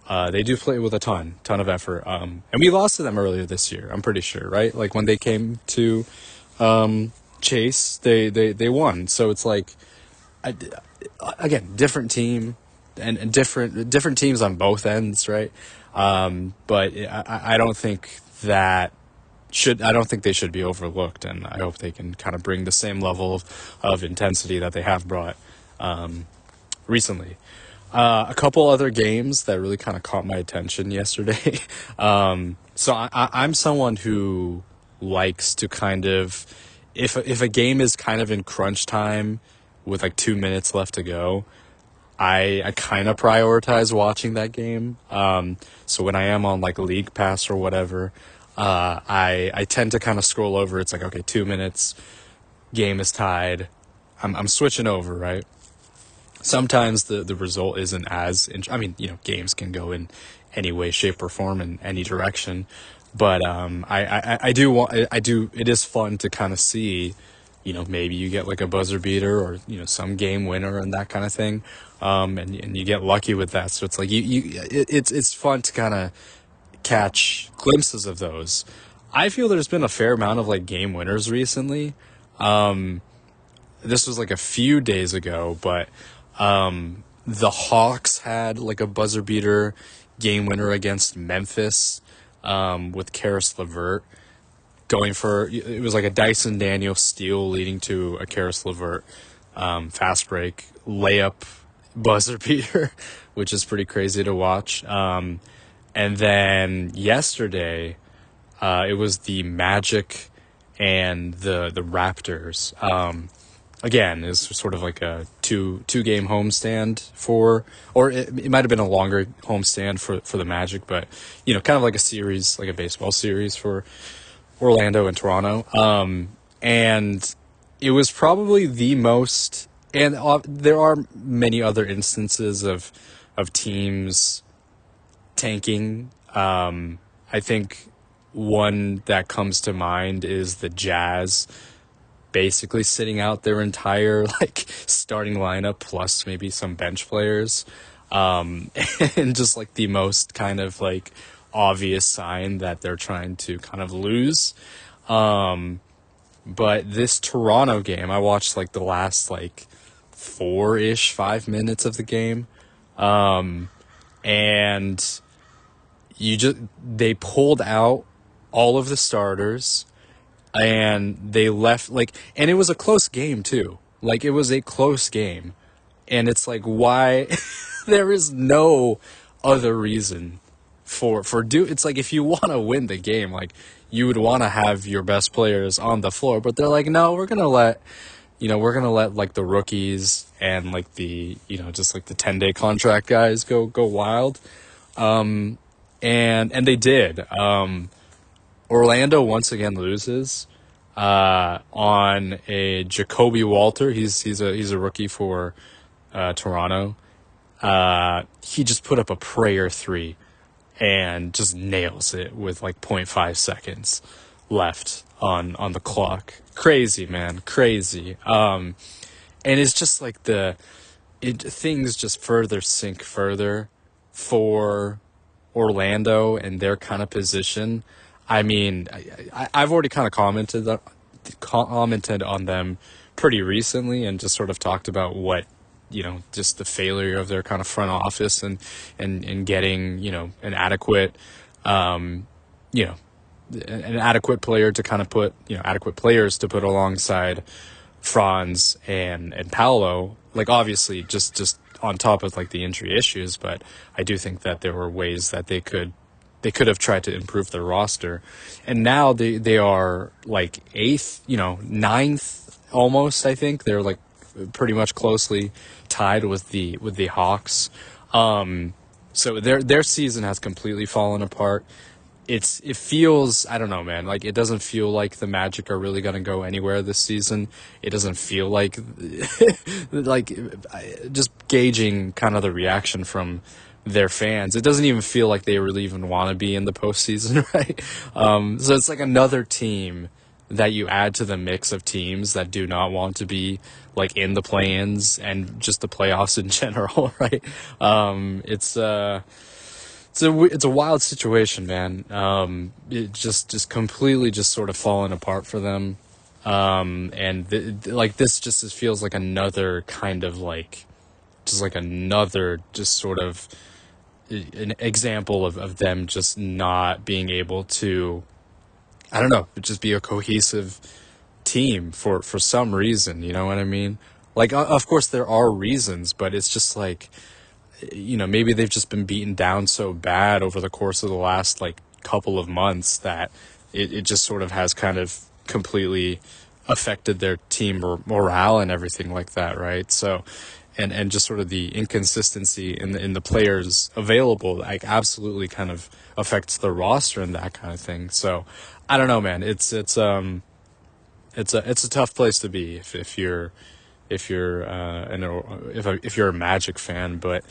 they do play with a ton of effort. And we lost to them earlier this year, I'm pretty sure, right? Like when they came to, Chase, they won. So it's like, again, different team and different teams on both ends, right? But I don't think I don't think they should be overlooked, and I hope they can kind of bring the same level of intensity that they have brought recently. A couple other games that really kind of caught my attention yesterday. So I'm someone who likes to kind of, if a game is kind of in crunch time with like 2 minutes left to go, I kind of prioritize watching that game. So when I am on like League Pass or whatever, I tend to kind of scroll over. It's like, okay, 2 minutes, game is tied. I'm switching over, right? Sometimes the result isn't as, games can go in any way, shape, or form in any direction. But, it is fun to kind of see, maybe you get like a buzzer beater or, some game winner and that kind of thing. And you get lucky with that. So it's like, it's fun to kind of catch glimpses of those. I feel there's been a fair amount of like game winners recently. This was like a few days ago, but, the Hawks had like a buzzer beater game winner against Memphis, with Karis LeVert going for, it was like a Dyson Daniel steal leading to a Karis LeVert, fast break layup buzzer beater, which is pretty crazy to watch. And then yesterday, it was the Magic and the Raptors. Again, is sort of like a two game homestand or it might have been a longer homestand for the Magic, but kind of like a series, like a baseball series for Orlando and Toronto. And it was probably the most, and there are many other instances of teams tanking. I think one that comes to mind is the Jazz basically sitting out their entire like starting lineup plus maybe some bench players, and just like the most kind of like obvious sign that they're trying to kind of lose. But this Toronto game, I watched like the last like 5 minutes of the game, and they pulled out all of the starters and they left and it was a close game too. Like it was a close game, and it's like, why? There is no other reason it's like, if you want to win the game, like you would want to have your best players on the floor, but they're like, no, we're gonna let like the rookies and like the just like the 10-day contract guys go wild. And they did. Orlando once again loses on a Jacoby Walter. He's a rookie for Toronto. He just put up a prayer three and just nails it with like 0.5 seconds left on the clock. Crazy, man, crazy. And it's just like things just further sink further for Orlando and their kind of position. I mean, I've already kind of commented on them pretty recently and just sort of talked about what, just the failure of their kind of front office and getting, an adequate, you know, an adequate player to kind of put, adequate players to put alongside Franz and Paolo. Like, obviously, just on top of like the injury issues, but I do think that there were ways that they could have tried to improve their roster, and now they are like eighth, ninth almost. I think they're like pretty much closely tied with the Hawks. So their season has completely fallen apart. It feels, I don't know, man, like it doesn't feel like the Magic are really going to go anywhere this season. It doesn't feel like like just gauging kind of the reaction from their fans, it doesn't even feel like they really even want to be in the postseason, right? So it's like another team that you add to the mix of teams that do not want to be like in the play-ins and just the playoffs in general, right? It's a wild situation, man. It just completely just sort of fallen apart for them. Like this feels like another kind of like, just like another just sort of an example of them just not being able to, I don't know, just be a cohesive team for some reason, you know what I mean? Like, of course there are reasons, but it's just like, maybe they've just been beaten down so bad over the course of the last like couple of months that it just sort of has kind of completely affected their team morale and everything like that, right? So, and just sort of the inconsistency in the players available, like absolutely kind of affects the roster and that kind of thing. So, I don't know, man. It's a tough place to be if you're if you're a Magic fan, but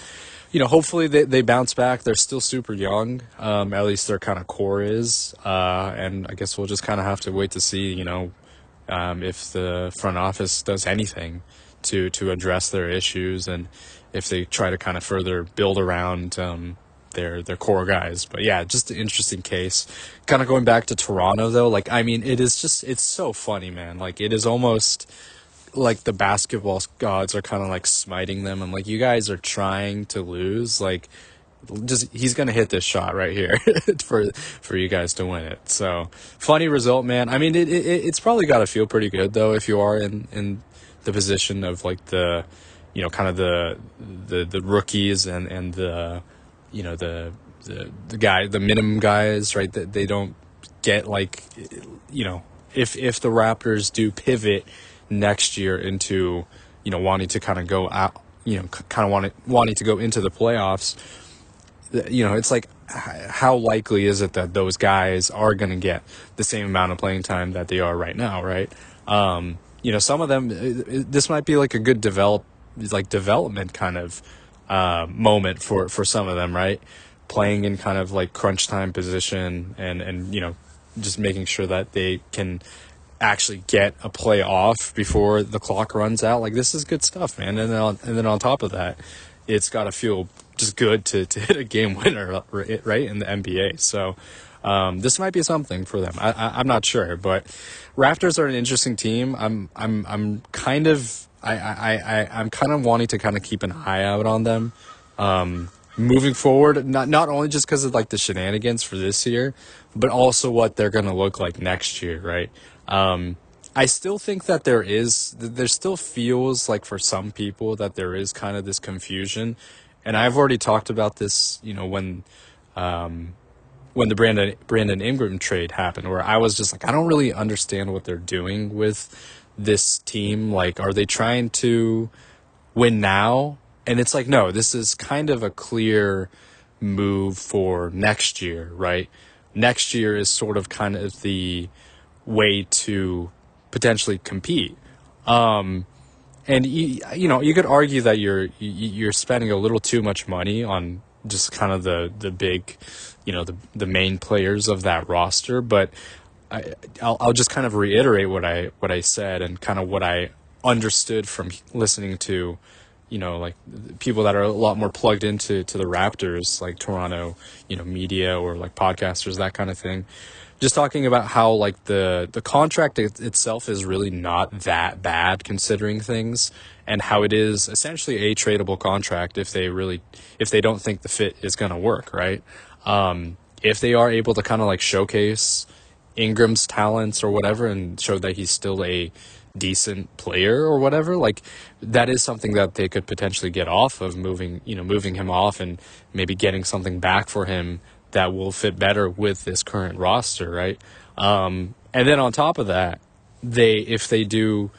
hopefully they bounce back. They're still super young. At least their kind of core is, and I guess we'll just kind of have to wait to see, if the front office does anything to address their issues, and if they try to kind of further build around their core guys. But yeah, just an interesting case. Kind of going back to Toronto though, like I mean, it's so funny, man. Like it is almost like the basketball gods are kind of like smiting them. I'm like, you guys are trying to lose. Like, just he's gonna hit this shot right here for you guys to win it. So funny result, man. I mean, it's probably got to feel pretty good though if you are in the position of like the, kind of the rookies and the, the minimum guys, right? That they don't get like, if the Raptors do pivot next year into, wanting to kind of go out, kind of wanting to go into the playoffs, it's like, how likely is it that those guys are going to get the same amount of playing time that they are right now, right? Some of them, this might be like a good development kind of moment for some of them, right? Playing in kind of like crunch time position and just making sure that they can actually get a play off before the clock runs out. Like, this is good stuff, man. And then on top of that, it's got to feel just good to hit a game winner, right, in the NBA. So this might be something for them. I'm not sure, but Raptors are an interesting team. I'm kind of wanting to kind of keep an eye out on them moving forward. Not only just because of like the shenanigans for this year, but also what they're going to look like next year, right? I still think that there still feels like for some people that there is kind of this confusion. And I've already talked about this, when the Brandon Ingram trade happened, where I was just like, I don't really understand what they're doing with this team. Like, are they trying to win now? And it's like, no, this is kind of a clear move for next year, right? Next year is sort of kind of the way to potentially compete. And you could argue that you're spending a little too much money on just kind of the big, the main players of that roster. But I'll just kind of reiterate what I said and kind of what I understood from listening to, like people that are a lot more plugged into the Raptors, like Toronto, media or like podcasters, that kind of thing. Just talking about how like the contract itself is really not that bad considering things, and how it is essentially a tradable contract if they don't think the fit is going to work, right? If they are able to kind of like showcase Ingram's talents or whatever and show that he's still a decent player or whatever, like that is something that they could potentially get off of moving him off and maybe getting something back for him that will fit better with this current roster, right? And then on top of that, if they do,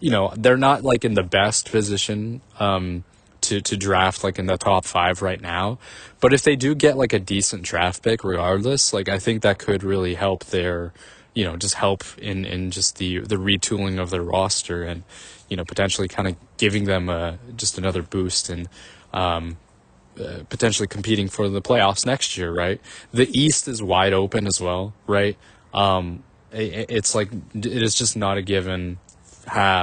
they're not like in the best position to draft like in the top 5 right now, but if they do get like a decent draft pick regardless, like I think that could really help their just help in just the retooling of their roster, and potentially kind of giving them just another boost, and potentially competing for the playoffs next year, right? The East is wide open as well, right? It's like it is just not a given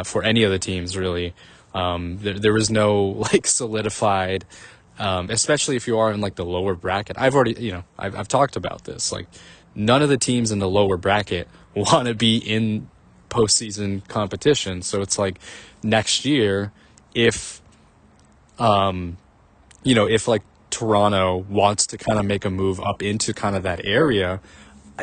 for any of the teams really. There is no like solidified, especially if you are in like the lower bracket. I've already, I've talked about this. Like none of the teams in the lower bracket want to be in postseason competition. So it's like next year, if if like Toronto wants to kind of make a move up into kind of that area,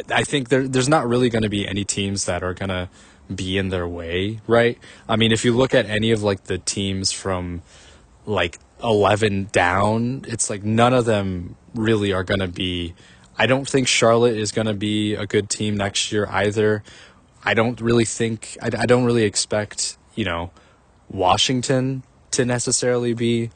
I think there's not really going to be any teams that are going to be in their way, right? I mean, if you look at any of like the teams from like 11 down, it's like none of them really are going to be. I don't think Charlotte is going to be a good team next year either. I don't really think, I don't really expect, Washington to necessarily be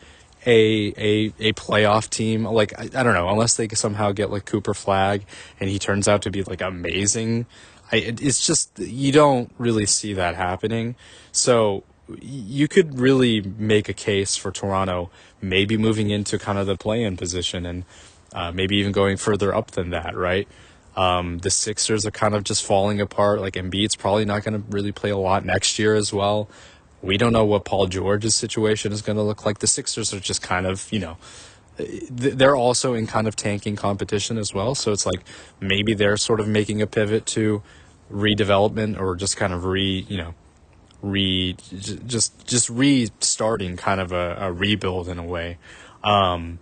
a playoff team. Like, I don't know, unless they somehow get like Cooper Flag and he turns out to be like amazing. It's just, you don't really see that happening. So you could really make a case for Toronto maybe moving into kind of the play-in position, and maybe even going further up than that, right? The Sixers are kind of just falling apart. Like Embiid's probably not going to really play a lot next year as well. We don't know what Paul George's situation is going to look like. The Sixers are just kind of, they're also in kind of tanking competition as well. So it's like maybe they're sort of making a pivot to redevelopment, or just kind of just restarting kind of a rebuild in a way. And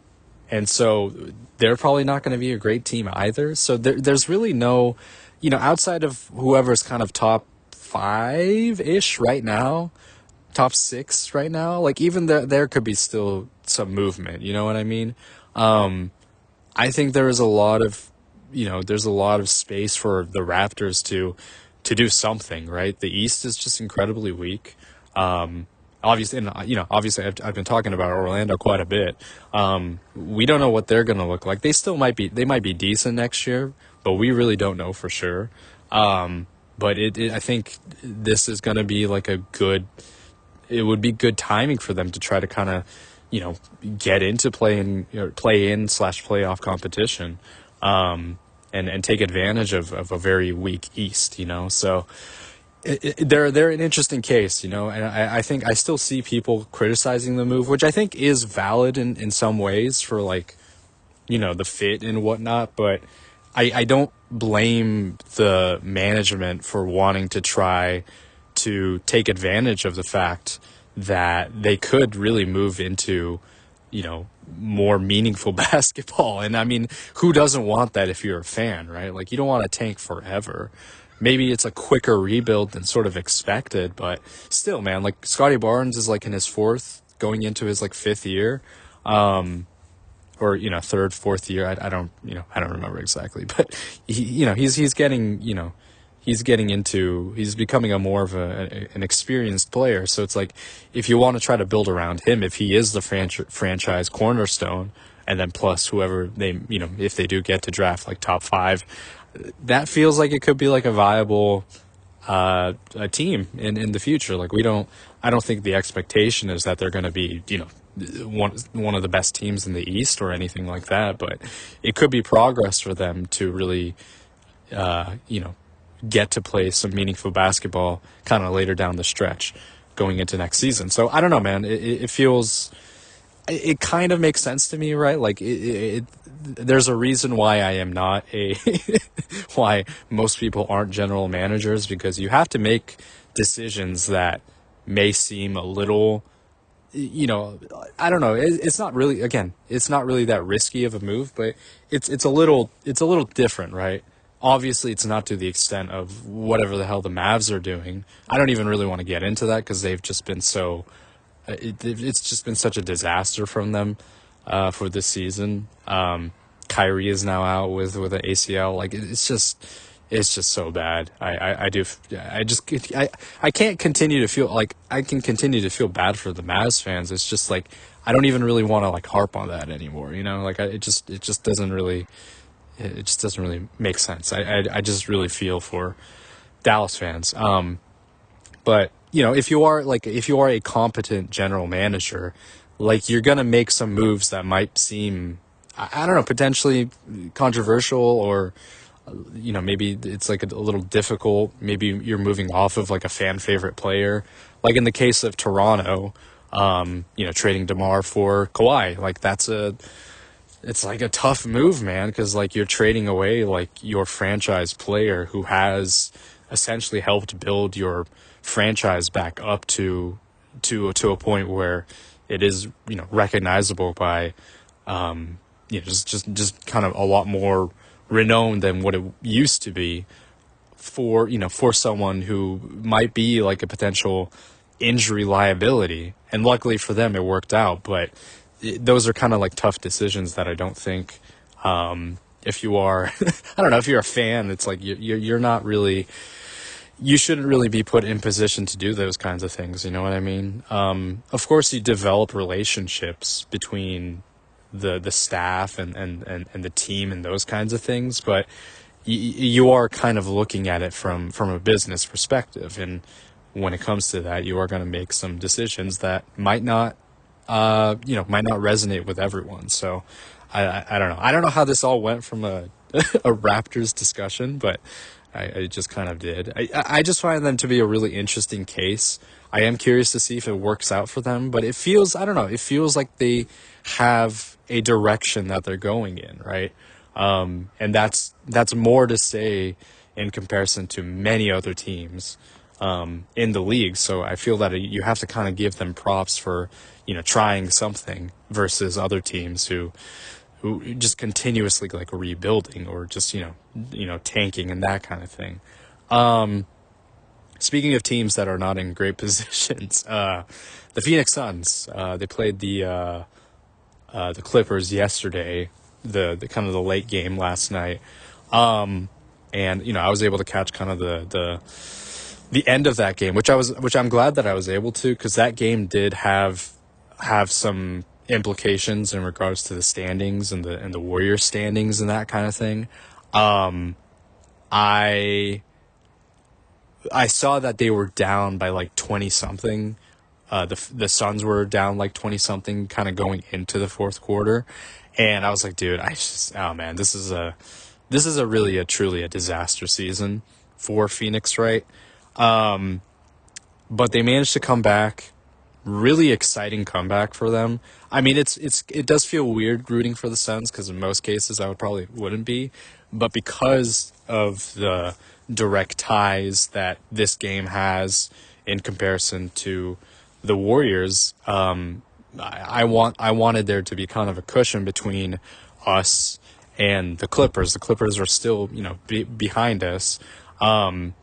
so they're probably not going to be a great team either. So there's really no, outside of whoever's kind of top 5-ish right now, top 6 right now, like even there could be still some movement. You know what I mean? I think there is a lot of, there's a lot of space for the Raptors to do something, right? The East is just incredibly weak. Obviously, and obviously, I've been talking about Orlando quite a bit. We don't know what they're going to look like. They might be decent next year, but we really don't know for sure. But I think this is going to be like it would be good timing for them to try to kind of, get into play-in/playoff competition, and take advantage of a very weak East, So they're an interesting case, and I think I still see people criticizing the move, which I think is valid in some ways for like, the fit and whatnot, but I don't blame the management for wanting to try to take advantage of the fact that they could really move into, more meaningful basketball. And I mean, who doesn't want that if you're a fan, right? Like you don't want to tank forever. Maybe it's a quicker rebuild than sort of expected, but still, man, like Scotty Barnes is like in his 4th, going into his like 5th year, or, third, 4th year. I don't remember exactly, but he's getting, he's becoming a more of an experienced player. So it's like, if you want to try to build around him, if he is the franchise cornerstone, and then plus whoever they, if they do get to draft like top 5, that feels like it could be like a viable a team in the future. Like I don't think the expectation is that they're going to be, one of the best teams in the East or anything like that, but it could be progress for them to really, get to play some meaningful basketball kind of later down the stretch. going into next season. So I don't know, man. It feels, it kind of makes sense to me, right? Like there's a reason why I am not a why most people aren't general managers, because you have to make decisions that may seem a little, I don't know. It's not really, again, it's not really that risky of a move, but it's a little different, right? Obviously, it's not to the extent of whatever the hell the Mavs are doing. I don't even really want to get into that because they've just been so it's just been such a disaster from them for this season. Kyrie is now out with an ACL. Like it's just so bad. I can't continue to feel like I can continue to feel bad for the Mavs fans. It's just like I don't even really want to like harp on that anymore. Like it just doesn't really make sense. I just really feel for Dallas fans. But if you are a competent general manager, like you're gonna make some moves that might seem, I don't know, potentially controversial, or maybe it's like a little difficult. Maybe you're moving off of like a fan favorite player, like in the case of Toronto, trading DeMar for Kawhi. Like it's like a tough move, man, because like you're trading away like your franchise player who has essentially helped build your franchise back up to a point where it is recognizable by just kind of a lot more renowned than what it used to be, for someone who might be like a potential injury liability. And luckily for them, it worked out. But those are kind of like tough decisions that I don't think, if you are, I don't know, if you're a fan, it's like you're not really, you shouldn't really be put in position to do those kinds of things. You know what I mean? Of course, you develop relationships between the staff and the team and those kinds of things, but you are kind of looking at it from a business perspective. And when it comes to that, you are going to make some decisions that might not resonate with everyone. So I don't know. I don't know how this all went from a Raptors discussion, but I just kind of did. I just find them to be a really interesting case. I am curious to see if it works out for them, but it feels, I don't know, it feels like they have a direction that they're going in, right? And that's more to say in comparison to many other teams in the league. So I feel that you have to kind of give them props for, trying something versus other teams who just continuously like rebuilding or just, tanking and that kind of thing. Speaking of teams that are not in great positions, the Phoenix Suns, they played the Clippers yesterday, the kind of the late game last night. And, I was able to catch kind of the end of that game, which I'm glad that I was able to, because that game did have some implications in regards to the standings and the Warriors standings and that kind of thing. I saw that they were down by like 20 something. The Suns were down like 20 something kind of going into the fourth quarter. And I was like, dude, oh man, this is a really truly a disaster season for Phoenix, right? But they managed to come back. Really exciting comeback for them. I mean, it does feel weird rooting for the Suns, because in most cases I wouldn't be, but because of the direct ties that this game has in comparison to the Warriors, I wanted there to be kind of a cushion between us and the Clippers. The Clippers are still behind us, and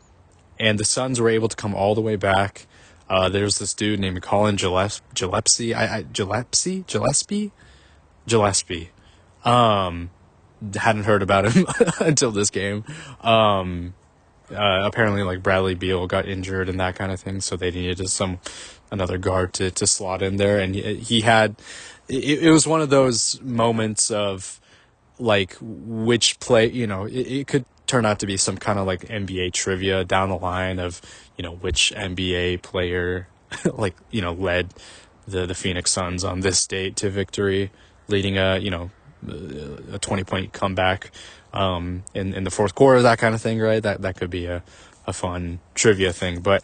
the Suns were able to come all the way back. There's this dude named Colin Gillespie. Hadn't heard about him until this game. Apparently, like Bradley Beal got injured and that kind of thing, so they needed another guard to slot in there. And he had. It was one of those moments of like which play. It could turn out to be some kind of like NBA trivia down the line of which NBA player like led the Phoenix Suns on this date to victory, leading a 20-point comeback in the fourth quarter, that kind of thing, right? That could be a fun trivia thing. But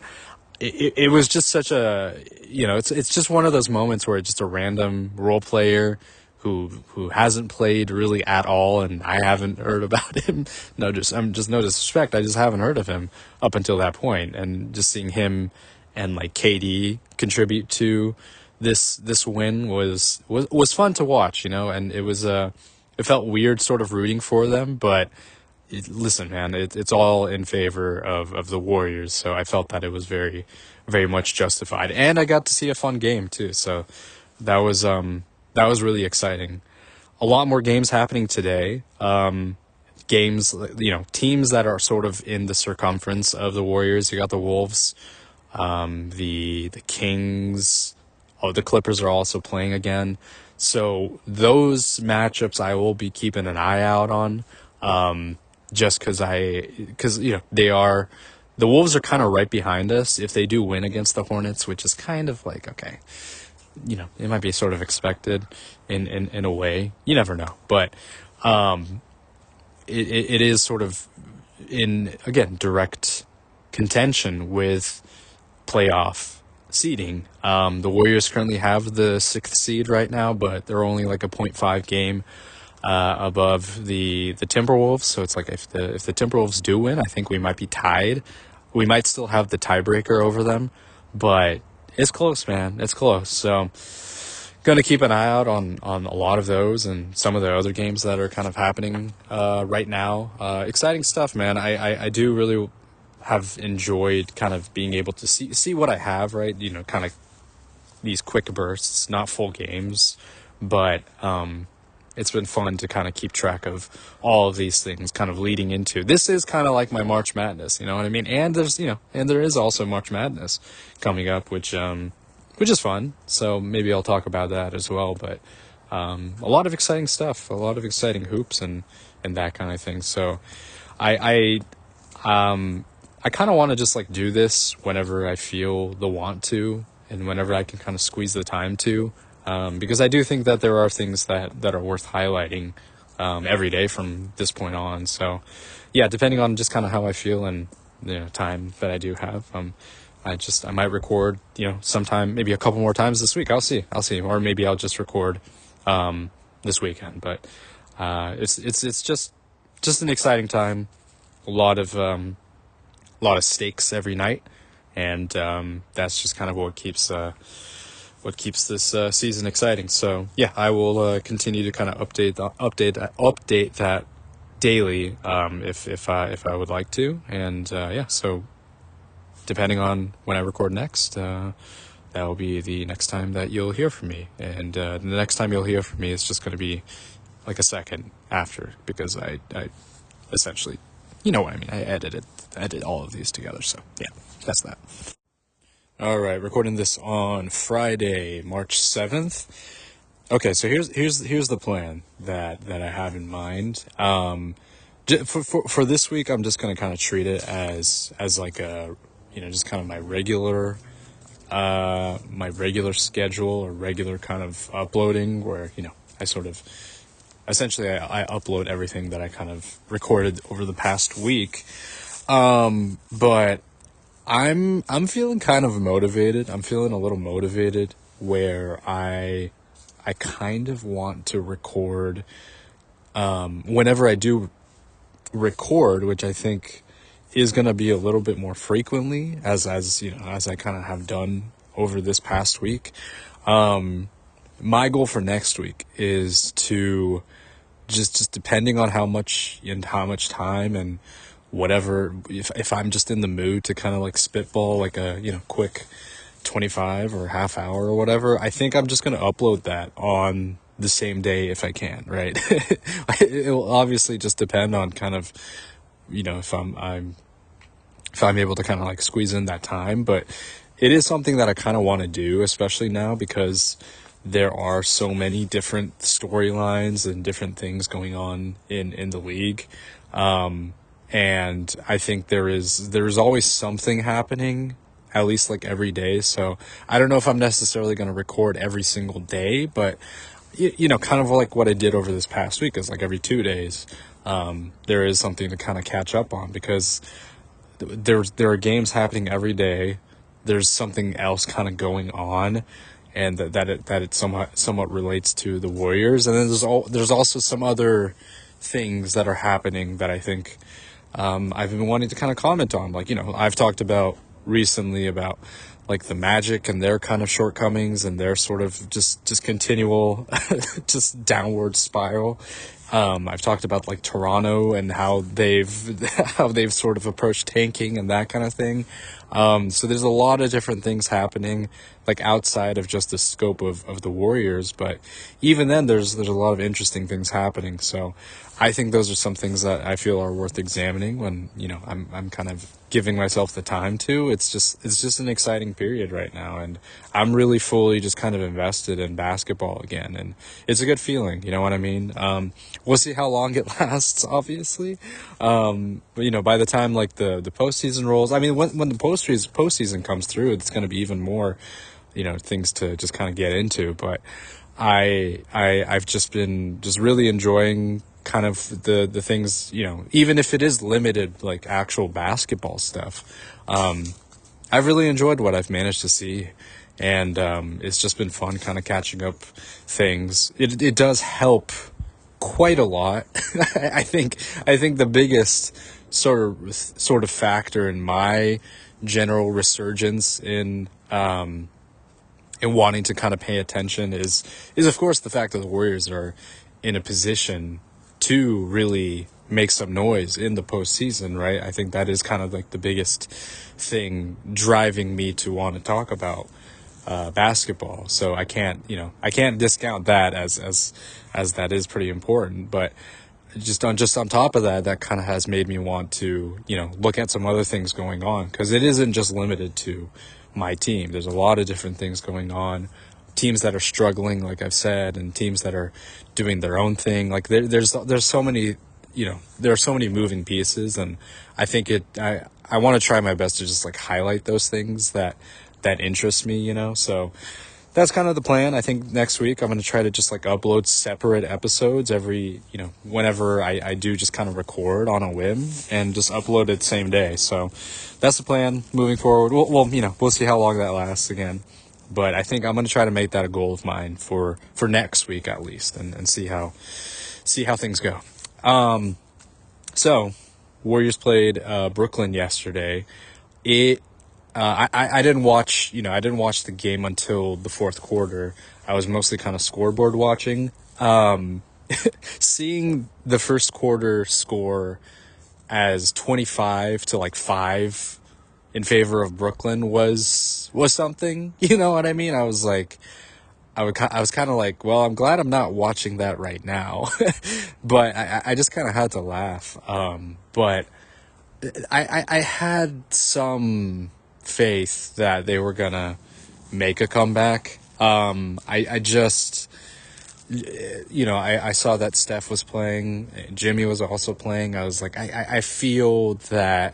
it was just such a, it's just one of those moments where it's just a random role player who hasn't played really at all, and I haven't heard about him. I'm just no disrespect, I just haven't heard of him up until that point, and just seeing him and like KD contribute to this win was fun to watch, and it felt weird sort of rooting for them, but listen, man, it's all in favor of the Warriors. So I felt that it was very, very much justified, and I got to see a fun game too. So that was really exciting. A lot more games happening today. Games, teams that are sort of in the circumference of the Warriors. You got the Wolves, the Kings. Oh, the Clippers are also playing again. So those matchups I will be keeping an eye out on. Just because the Wolves are kind of right behind us. If they do win against the Hornets, which is kind of like, okay, it might be sort of expected in a way. You never know, but it is sort of in, again, direct contention with playoff seeding. The Warriors currently have the 6th seed right now, but they're only like a .5 game above the Timberwolves. So it's like if the Timberwolves do win, I think we might be tied. We might still have the tiebreaker over them, but it's close, man. It's close. So gonna keep an eye out on a lot of those and some of the other games that are kind of happening right now. Exciting stuff, man. I do really have enjoyed kind of being able to see what I have, right? Kind of these quick bursts, not full games, but it's been fun to kind of keep track of all of these things kind of leading into. This is kind of like my March Madness, you know what I mean? And there is also March Madness coming up, which is fun. So maybe I'll talk about that as well. But a lot of exciting stuff, a lot of exciting hoops and that kind of thing. So I kind of want to just like do this whenever I feel the want to and whenever I can kind of squeeze the time to. Because I do think that there are things that are worth highlighting every day from this point on. So, yeah, depending on just kind of how I feel and time that I do have, I might record sometime, maybe a couple more times this week. I'll see, or maybe I'll just record this weekend. But it's just an exciting time. A lot of stakes every night, and that's just kind of what keeps this season exciting. So yeah, I will continue to kind of update that daily if I would like to, and yeah. So depending on when I record next, that will be the next time that you'll hear from me, and the next time you'll hear from me is just going to be like a second after, because I essentially, you know what I mean. I edit all of these together. So yeah, that's that. All right, recording this on Friday, March 7th. Okay, so here's the plan that I have in mind. For this week, I'm just gonna kind of treat it as like a just kind of my regular schedule or regular kind of uploading, where I sort of essentially I upload everything that I kind of recorded over the past week. But I'm feeling kind of motivated. I'm feeling a little motivated where I kind of want to record whenever I do record, which I think is going to be a little bit more frequently as I kind of have done over this past week. My goal for next week is to just depending on how much time and whatever, if I'm just in the mood to kind of like spitball like a quick 25 or half hour or whatever, I think I'm just going to upload that on the same day if I can, right? It will obviously just depend on kind of if I'm able to kind of like squeeze in that time, but it is something that I kind of want to do, especially now because there are so many different storylines and different things going on in the league. And I think there's always something happening, at least like every day. So I don't know if I'm necessarily going to record every single day, but kind of like what I did over this past week is like every 2 days, there is something to kind of catch up on, because there are games happening every day. there's something else kind of going on, and that it somewhat relates to the Warriors. And then there's also some other things that are happening that I think I've been wanting to kind of comment on. Like, I've talked about recently about like the Magic and their kind of shortcomings and their sort of just continual just downward spiral. I've talked about like Toronto and how they've sort of approached tanking and that kind of thing. So there's a lot of different things happening, like outside of just the scope of the Warriors. But even then, there's a lot of interesting things happening. So I think those are some things that I feel are worth examining when, I'm kind of giving myself the time to. It's just an exciting period right now, and I'm really fully just kind of invested in basketball again, and it's a good feeling, you know what I mean? We'll see how long it lasts, obviously. But by the time like the postseason rolls, I mean, when the postseason comes through, it's going to be even more, things to just kind of get into. But I've just been just really enjoying kind of the things, even if it is limited, like actual basketball stuff. I've really enjoyed what I've managed to see, and it's just been fun kind of catching up things. It does help quite a lot. I think the biggest sort of factor in my general resurgence in wanting to kind of pay attention is of course the fact that the Warriors are in a position to really make some noise in the postseason, right? I think that is kind of like the biggest thing driving me to want to talk about basketball. So I can't discount that as that is pretty important. But just on top of that, that kind of has made me want to look at some other things going on, because it isn't just limited to my team. There's a lot of different things going on. Teams that are struggling, like I've said, and teams that are doing their own thing. Like there's so many, there are so many moving pieces, and I think I want to try my best to just like highlight those things that interest me, So that's kind of the plan. I think next week I'm going to try to just like upload separate episodes every, whenever I do just kind of record on a whim and just upload it same day. So that's the plan moving forward. We'll see how long that lasts again. But I think I'm going to try to make that a goal of mine for next week at least, and see how things go. So Warriors played Brooklyn yesterday. I didn't watch the game until the fourth quarter. I was mostly kind of scoreboard watching. Seeing the first quarter score as 25 to like 5 in favor of Brooklyn was something, you know what I mean? I was like, I was kind of like, well, I'm glad I'm not watching that right now, but I just kind of had to laugh. But I had some faith that they were gonna make a comeback. I just, I saw that Steph was playing, Jimmy was also playing. I was like, I feel that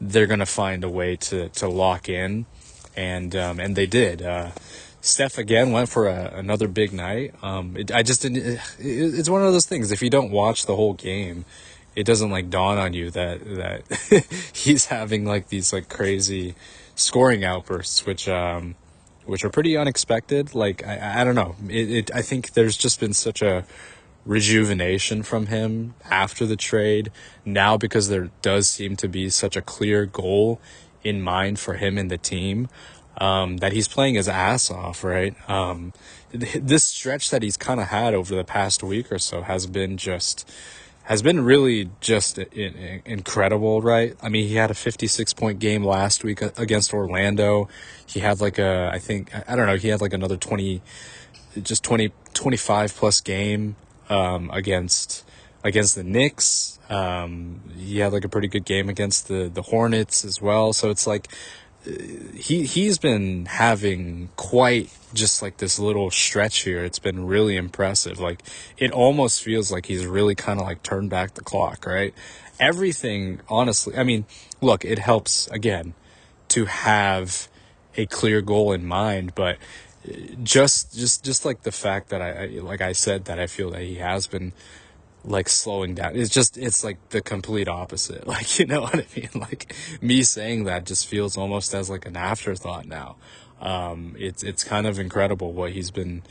they're gonna find a way to lock in, and they did. Steph again went for another big night. I just didn't. It's one of those things. If you don't watch the whole game, it doesn't like dawn on you that he's having like these like crazy scoring outbursts, which are pretty unexpected. Like I don't know. I think there's just been such a rejuvenation from him after the trade now, because there does seem to be such a clear goal in mind for him and the team, that he's playing his ass off, right? This stretch that he's kind of had over the past week or so has been really just incredible, right? I mean, he had a 56-point game last week against Orlando. He had like he had like another 25 plus game against the Knicks. He had like a pretty good game against the Hornets as well. So it's like he's been having quite just like this little stretch here. It's been really impressive. Like it almost feels like he's really kind of like turned back the clock, right? Everything, honestly, I mean, look, it helps again to have a clear goal in mind, but just like the fact that I feel that he has been like slowing down. It's like the complete opposite. Like, you know what I mean? Like me saying that just feels almost as like an afterthought now. It's kind of incredible what he's been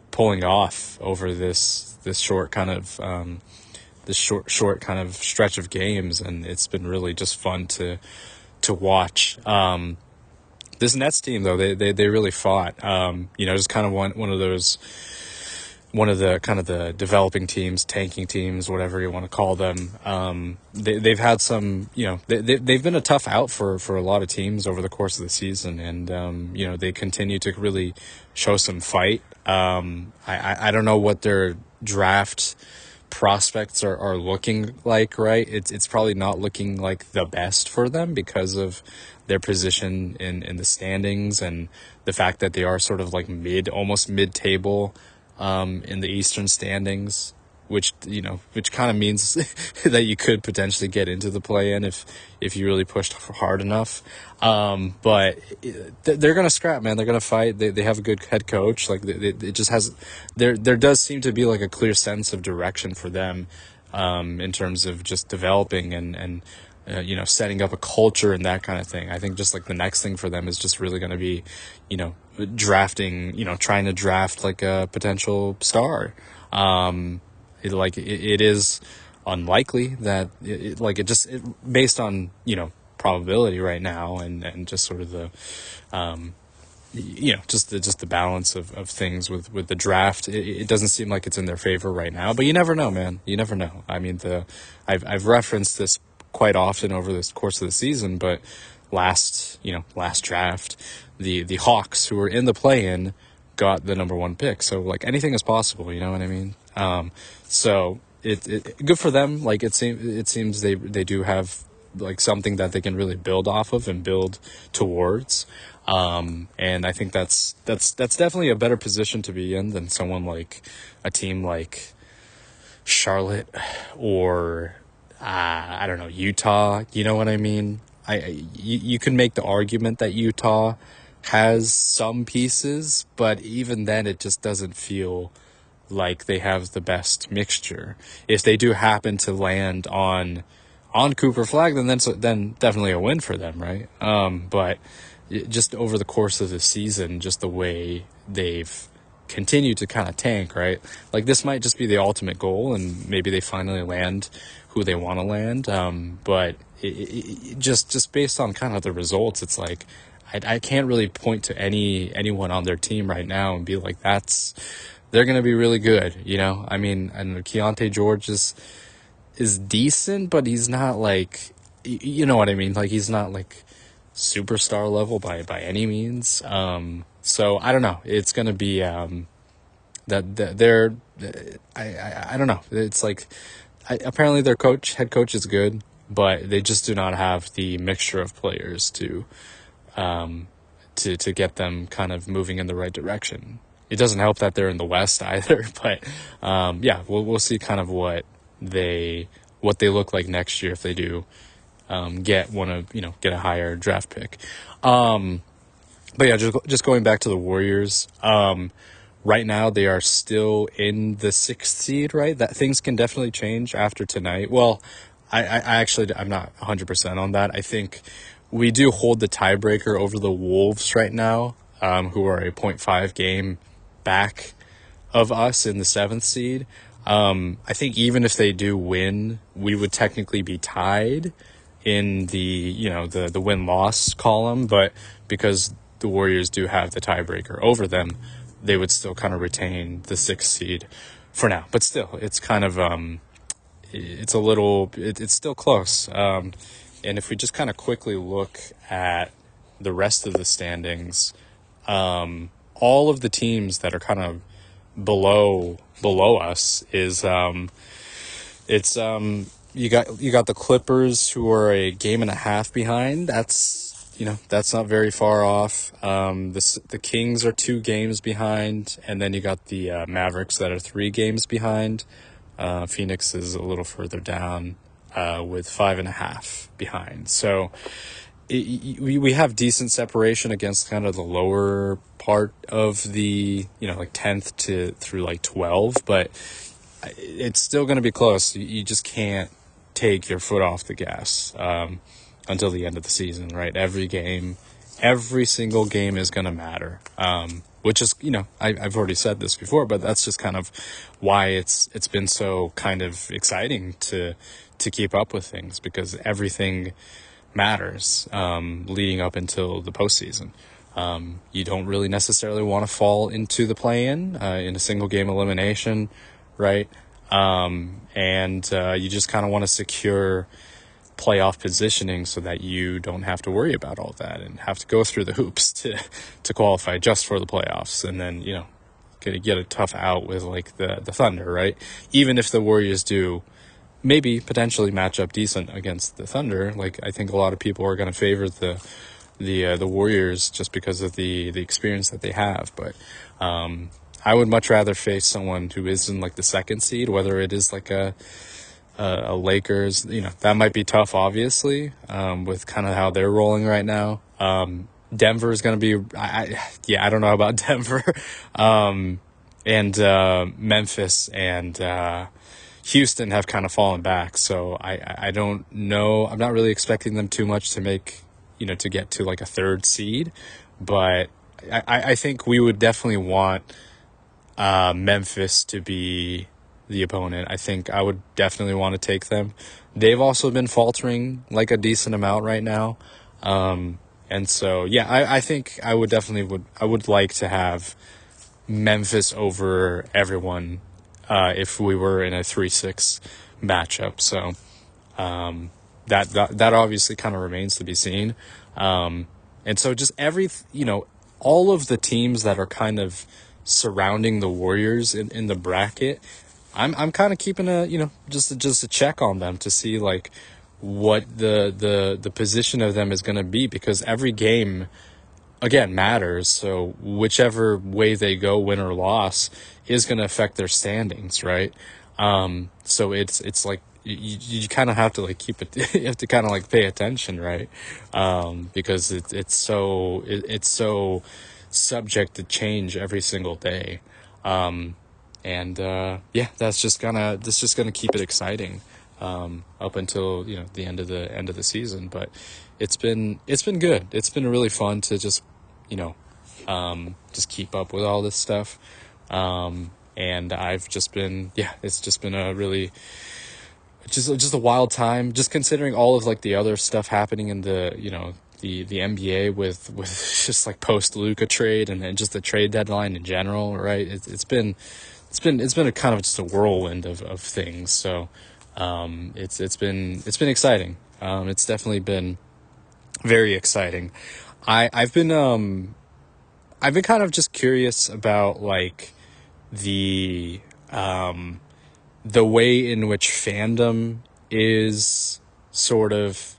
pulling off over this short kind of, this short kind of stretch of games. And it's been really just fun to watch. This Nets team though, they really fought, just kind of one of those, one of the kind of the developing teams, tanking teams, whatever you want to call them. They've had some, they've been a tough out for a lot of teams over the course of the season. And, they continue to really show some fight. I don't know what their draft prospects are looking like, right? It's probably not looking like the best for them because of their position in the standings and the fact that they are sort of like almost mid-table in the Eastern standings, which kind of means that you could potentially get into the play-in if you really pushed hard enough. But they're going to scrap, man. They're going to fight. They have a good head coach. Like it just has, there does seem to be like a clear sense of direction for them, in terms of just developing and setting up a culture and that kind of thing. I think just like the next thing for them is just really going to be, drafting, trying to draft like a potential star. It is unlikely that based on, probability right now and just sort of the, just the balance of things with the draft. It doesn't seem like it's in their favor right now, but you never know, man. You never know. I mean, I've referenced this quite often over this course of the season, but last draft, the Hawks, who were in the play-in, got the number 1 pick. So like anything is possible, you know what I mean? So it good for them. Like it seems they do have like something that they can really build off of and build towards. And I think that's definitely a better position to be in than someone like a team like Charlotte or I don't know, Utah. You know what I mean? You can make the argument that Utah has some pieces, but even then it just doesn't feel like they have the best mixture. If they do happen to land on Cooper Flag, then definitely a win for them, right? But just over the course of the season, just the way they've continued to kind of tank, right? Like this might just be the ultimate goal, and maybe they finally land who they want to land. But just based on kind of the results, it's like I can't really point to anyone on their team right now and be like, they're going to be really good, I mean, and Keontae George is decent, but he's not like, you know what I mean? Like he's not like superstar level by any means. So I don't know. It's going to be, I don't know. It's like, apparently their head coach is good, but they just do not have the mixture of players to get them kind of moving in the right direction. It doesn't help that they're in the West either, but we'll see kind of what they look like next year if they do get a higher draft pick. But yeah, just going back to the Warriors. Right now they are still in the 6th seed, right? That things can definitely change after tonight. Well, I'm not 100% on that. I think we do hold the tiebreaker over the Wolves right now, who are a 0.5 game back of us in the 7th seed. I think even if they do win, we would technically be tied in the win-loss column, but because the Warriors do have the tiebreaker over them, they would still kind of retain the 6th seed for now. But still, it's kind of it's still close. And if we just kind of quickly look at the rest of the standings, all of the teams that are kind of below us is you got the Clippers, who are a game and a half behind. That's not very far off. The Kings are 2 games behind, and then you got the Mavericks that are 3 games behind. Phoenix is a little further down with 5.5 behind. So we have decent separation against kind of the lower part of the like 10th through like 12, but it's still going to be close. You just can't take your foot off the gas until the end of the season, right? Every single game is going to matter. Which is, I've already said this before, but that's just kind of why it's been so kind of exciting to keep up with things, because everything matters leading up until the postseason. You don't really necessarily want to fall into the play-in in a single game elimination, right? And you just kind of want to secure playoff positioning so that you don't have to worry about all that and have to go through the hoops to qualify just for the playoffs. And then, get a tough out with like the Thunder, right? Even if the Warriors do maybe potentially match up decent against the Thunder, like I think a lot of people are going to favor the Warriors just because of the experience that they have. But I would much rather face someone who is in like the second seed, whether it is like a Lakers, that might be tough, obviously, with kind of how they're rolling right now. Denver is going to be, I don't know about Denver, and Memphis and Houston have kind of fallen back. So I don't know. I'm not really expecting them too much to make, to get to like a third seed, but I think we would definitely want Memphis to be the opponent. I think I would definitely want to take them. They've also been faltering like a decent amount right now. And so, I think I would definitely I would like to have Memphis over everyone if we were in a 3-6 matchup. So that obviously kind of remains to be seen. And so just all of the teams that are kind of surrounding the Warriors in the bracket, I'm kind of keeping just a check on them to see like what the position of them is going to be, because every game again matters. So whichever way they go, win or loss, is going to affect their standings, right? So it's like you kind of have to like keep it. You have to kind of like pay attention, right? Because it's so subject to change every single day. That's just gonna keep it exciting up until the end of the season. But it's been good. It's been really fun to just just keep up with all this stuff. And I've just been it's just been a really just a wild time, just considering all of like the other stuff happening in the the NBA with just like post Luka trade and then just the trade deadline in general, right? It's been a kind of just a whirlwind of things. So it's been exciting. It's definitely been very exciting. I've been kind of just curious about like the way in which fandom is sort of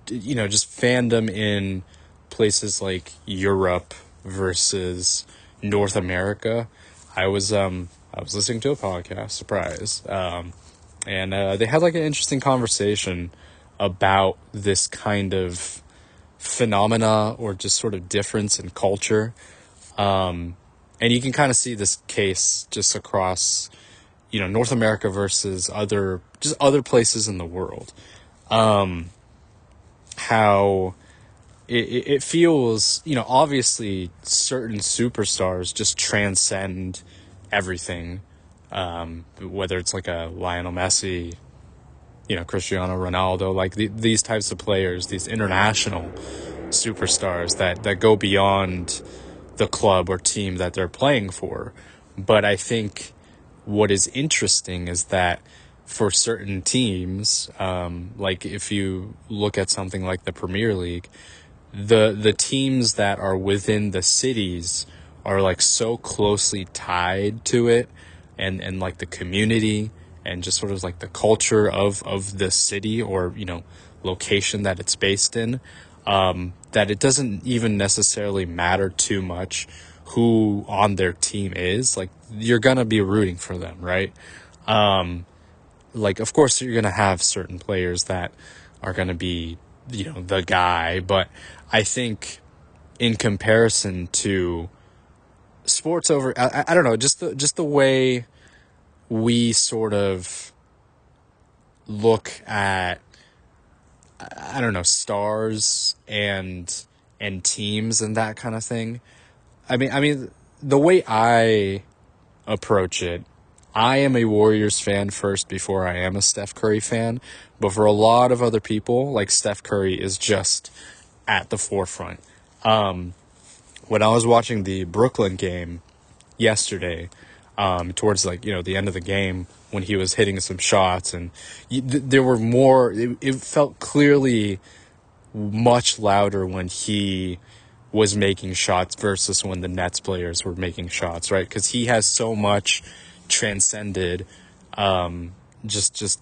just fandom in places like Europe versus North America. I was listening to a podcast, surprise, and they had like an interesting conversation about this kind of phenomena or just sort of difference in culture. And you can kind of see this case just across, North America versus other places in the world. How it feels, obviously certain superstars just transcend everything. Whether it's like a Lionel Messi, Cristiano Ronaldo, like these types of players, these international superstars that go beyond the club or team that they're playing for. But I think what is interesting is that for certain teams, like if you look at something like the Premier League, the teams that are within the cities are like so closely tied to it and like the community and just sort of like the culture of the city or, location that it's based in, that it doesn't even necessarily matter too much who on their team is. Like you're gonna be rooting for them, right? Like, of course, you're going to have certain players that are going to be, the guy. But I think in comparison to sports I don't know, just the way we sort of look at, I don't know, stars and teams and that kind of thing. I mean, the way I approach it, I am a Warriors fan first before I am a Steph Curry fan. But for a lot of other people, like Steph Curry is just at the forefront. When I was watching the Brooklyn game yesterday, towards like, the end of the game when he was hitting some shots and there were more, it felt clearly much louder when he was making shots versus when the Nets players were making shots, right? Because he has so much transcended, um, just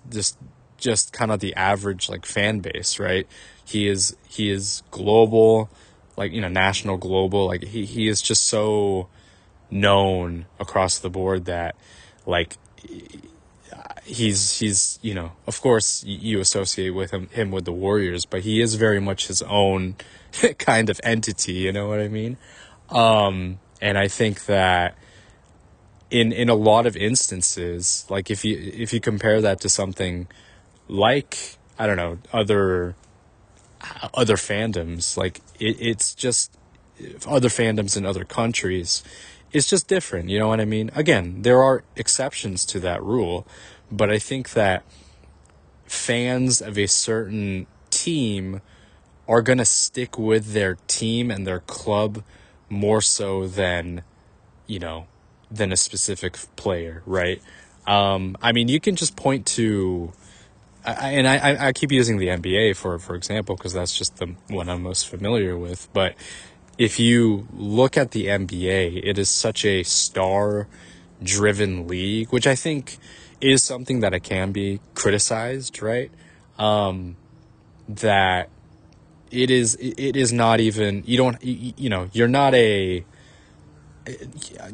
kind of the average like fan base, right? He is global, like national global. Like he is just so known across the board that like he's of course you associate with him with the Warriors, but he is very much his own kind of entity, you know what I mean? And I think that in a lot of instances, like if you compare that to something like, I don't know, other fandoms, like it's just other fandoms in other countries, it's just different, you know what I mean? Again, there are exceptions to that rule, but I think that fans of a certain team are going to stick with their team and their club more so than, you know, than a specific player, right? I mean, you can just point to, I keep using the NBA for example, because that's just the one I'm most familiar with. But if you look at the NBA, it is such a star-driven league, which I think is something that it can be criticized, right? That it is not even, you don't, you're not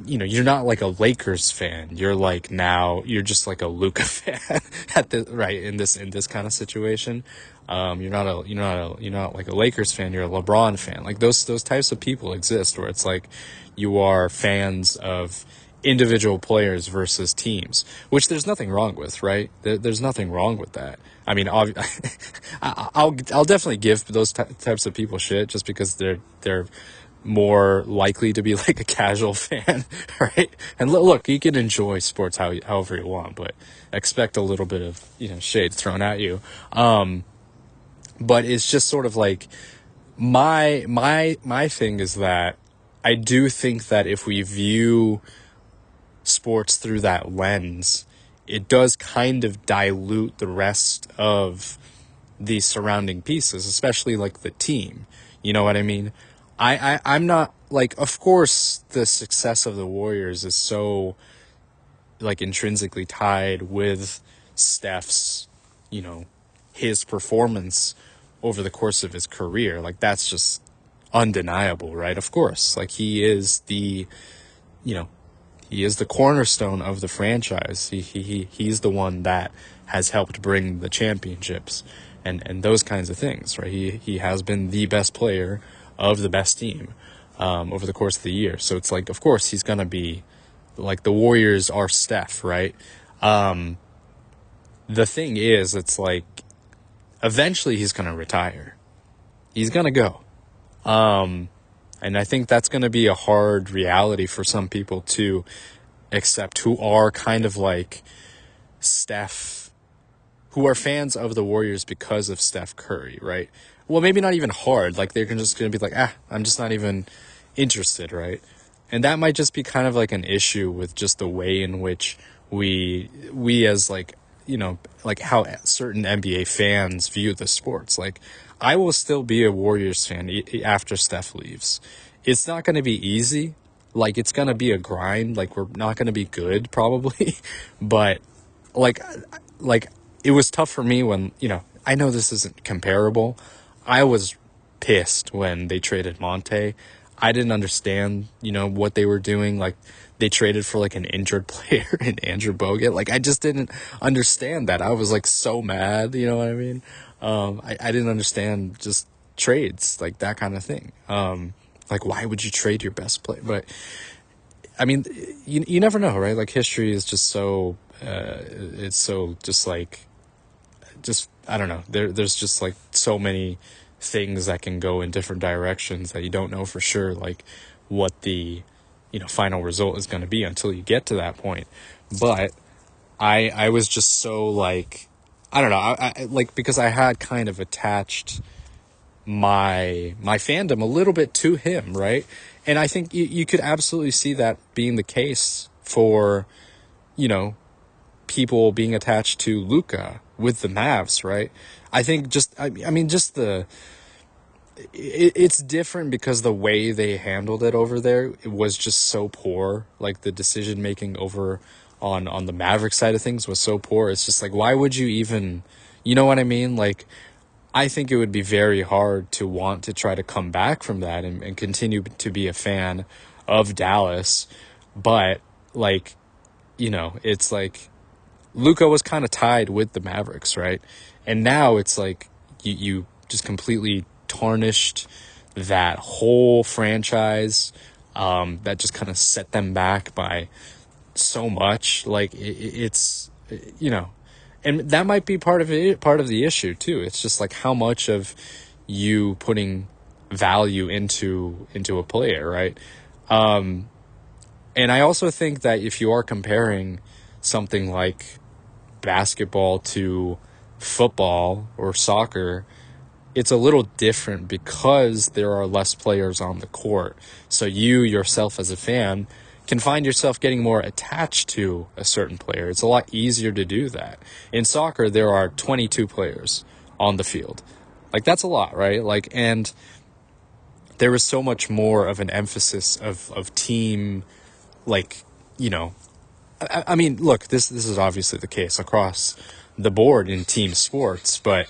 you're not like a Lakers fan. You're like, now you're just like a Luka fan at the right in this kind of situation. You're not like a Lakers fan. You're a LeBron fan. Like those types of people exist where it's like you are fans of individual players versus teams, which there's nothing wrong with, right? There's nothing wrong with that. I mean, I'll definitely give those types of people shit just because they're more likely to be like a casual fan, right? And look, you can enjoy sports however you want, but expect a little bit of shade thrown at you. But it's just sort of like my thing is that I do think that if we view sports through that lens, it does kind of dilute the rest of the surrounding pieces, especially like the team. You know what I mean? I'm not like, of course, the success of the Warriors is so like intrinsically tied with Steph's, you know, his performance over the course of his career. Like that's just undeniable, right? Of course, like you know, he is the cornerstone of the franchise. He's the one that has helped bring the championships and those kinds of things, right? He has been the best player of the best team over the course of the year. So it's like, of course, he's gonna be like, the Warriors are Steph, right? The thing is, it's like eventually he's gonna retire. He's gonna go. And I think that's going to be a hard reality for some people to accept, who are kind of like Steph, who are fans of the Warriors because of Steph Curry, right? Well, maybe not even hard. Like they're just going to be like, I'm just not even interested, right? And that might just be kind of like an issue with just the way in which we as like, like how certain NBA fans view the sports. Like I will still be a Warriors fan after Steph leaves. It's not going to be easy. Like it's going to be a grind. Like we're not going to be good probably, but like it was tough for me when, I know this isn't comparable. I was pissed when they traded Monte. I didn't understand, what they were doing. Like they traded for like an injured player in Andrew Bogut. Like I just didn't understand that. I was like so mad, you know what I mean? I didn't understand just trades, like that kind of thing. Like why would you trade your best player? But I mean, you never know, right? Like history is just so It's so just like, just I don't know. There's just like so many things that can go in different directions that you don't know for sure, like what the final result is going to be until you get to that point. But I was just so like, I don't know, I like, because I had kind of attached my fandom a little bit to him, right? And I think you could absolutely see that being the case for, you know, people being attached to Luka with the Mavs, right? I think just, I mean, just it's different because the way they handled it over there, it was just so poor. Like the decision making over on the Maverick side of things was so poor. It's just like, why would you even, you know what I mean? Like, I think it would be very hard to want to try to come back from that and continue to be a fan of Dallas. But like, it's like Luka was kind of tied with the Mavericks, right? And now it's like you just completely tarnished that whole franchise, that just kind of set them back by so much. Like it's, you know, and that might be part of it, part of the issue too. It's just like how much of you putting value into a player, right? And I also think that if you are comparing something like basketball to football or soccer, it's a little different because there are less players on the court. So you yourself as a fan can find yourself getting more attached to a certain player. It's a lot easier to do that. In soccer, there are 22 players on the field. Like, that's a lot, right? Like, and there is so much more of an emphasis of team, like, I mean, look, this is obviously the case across the board in team sports, but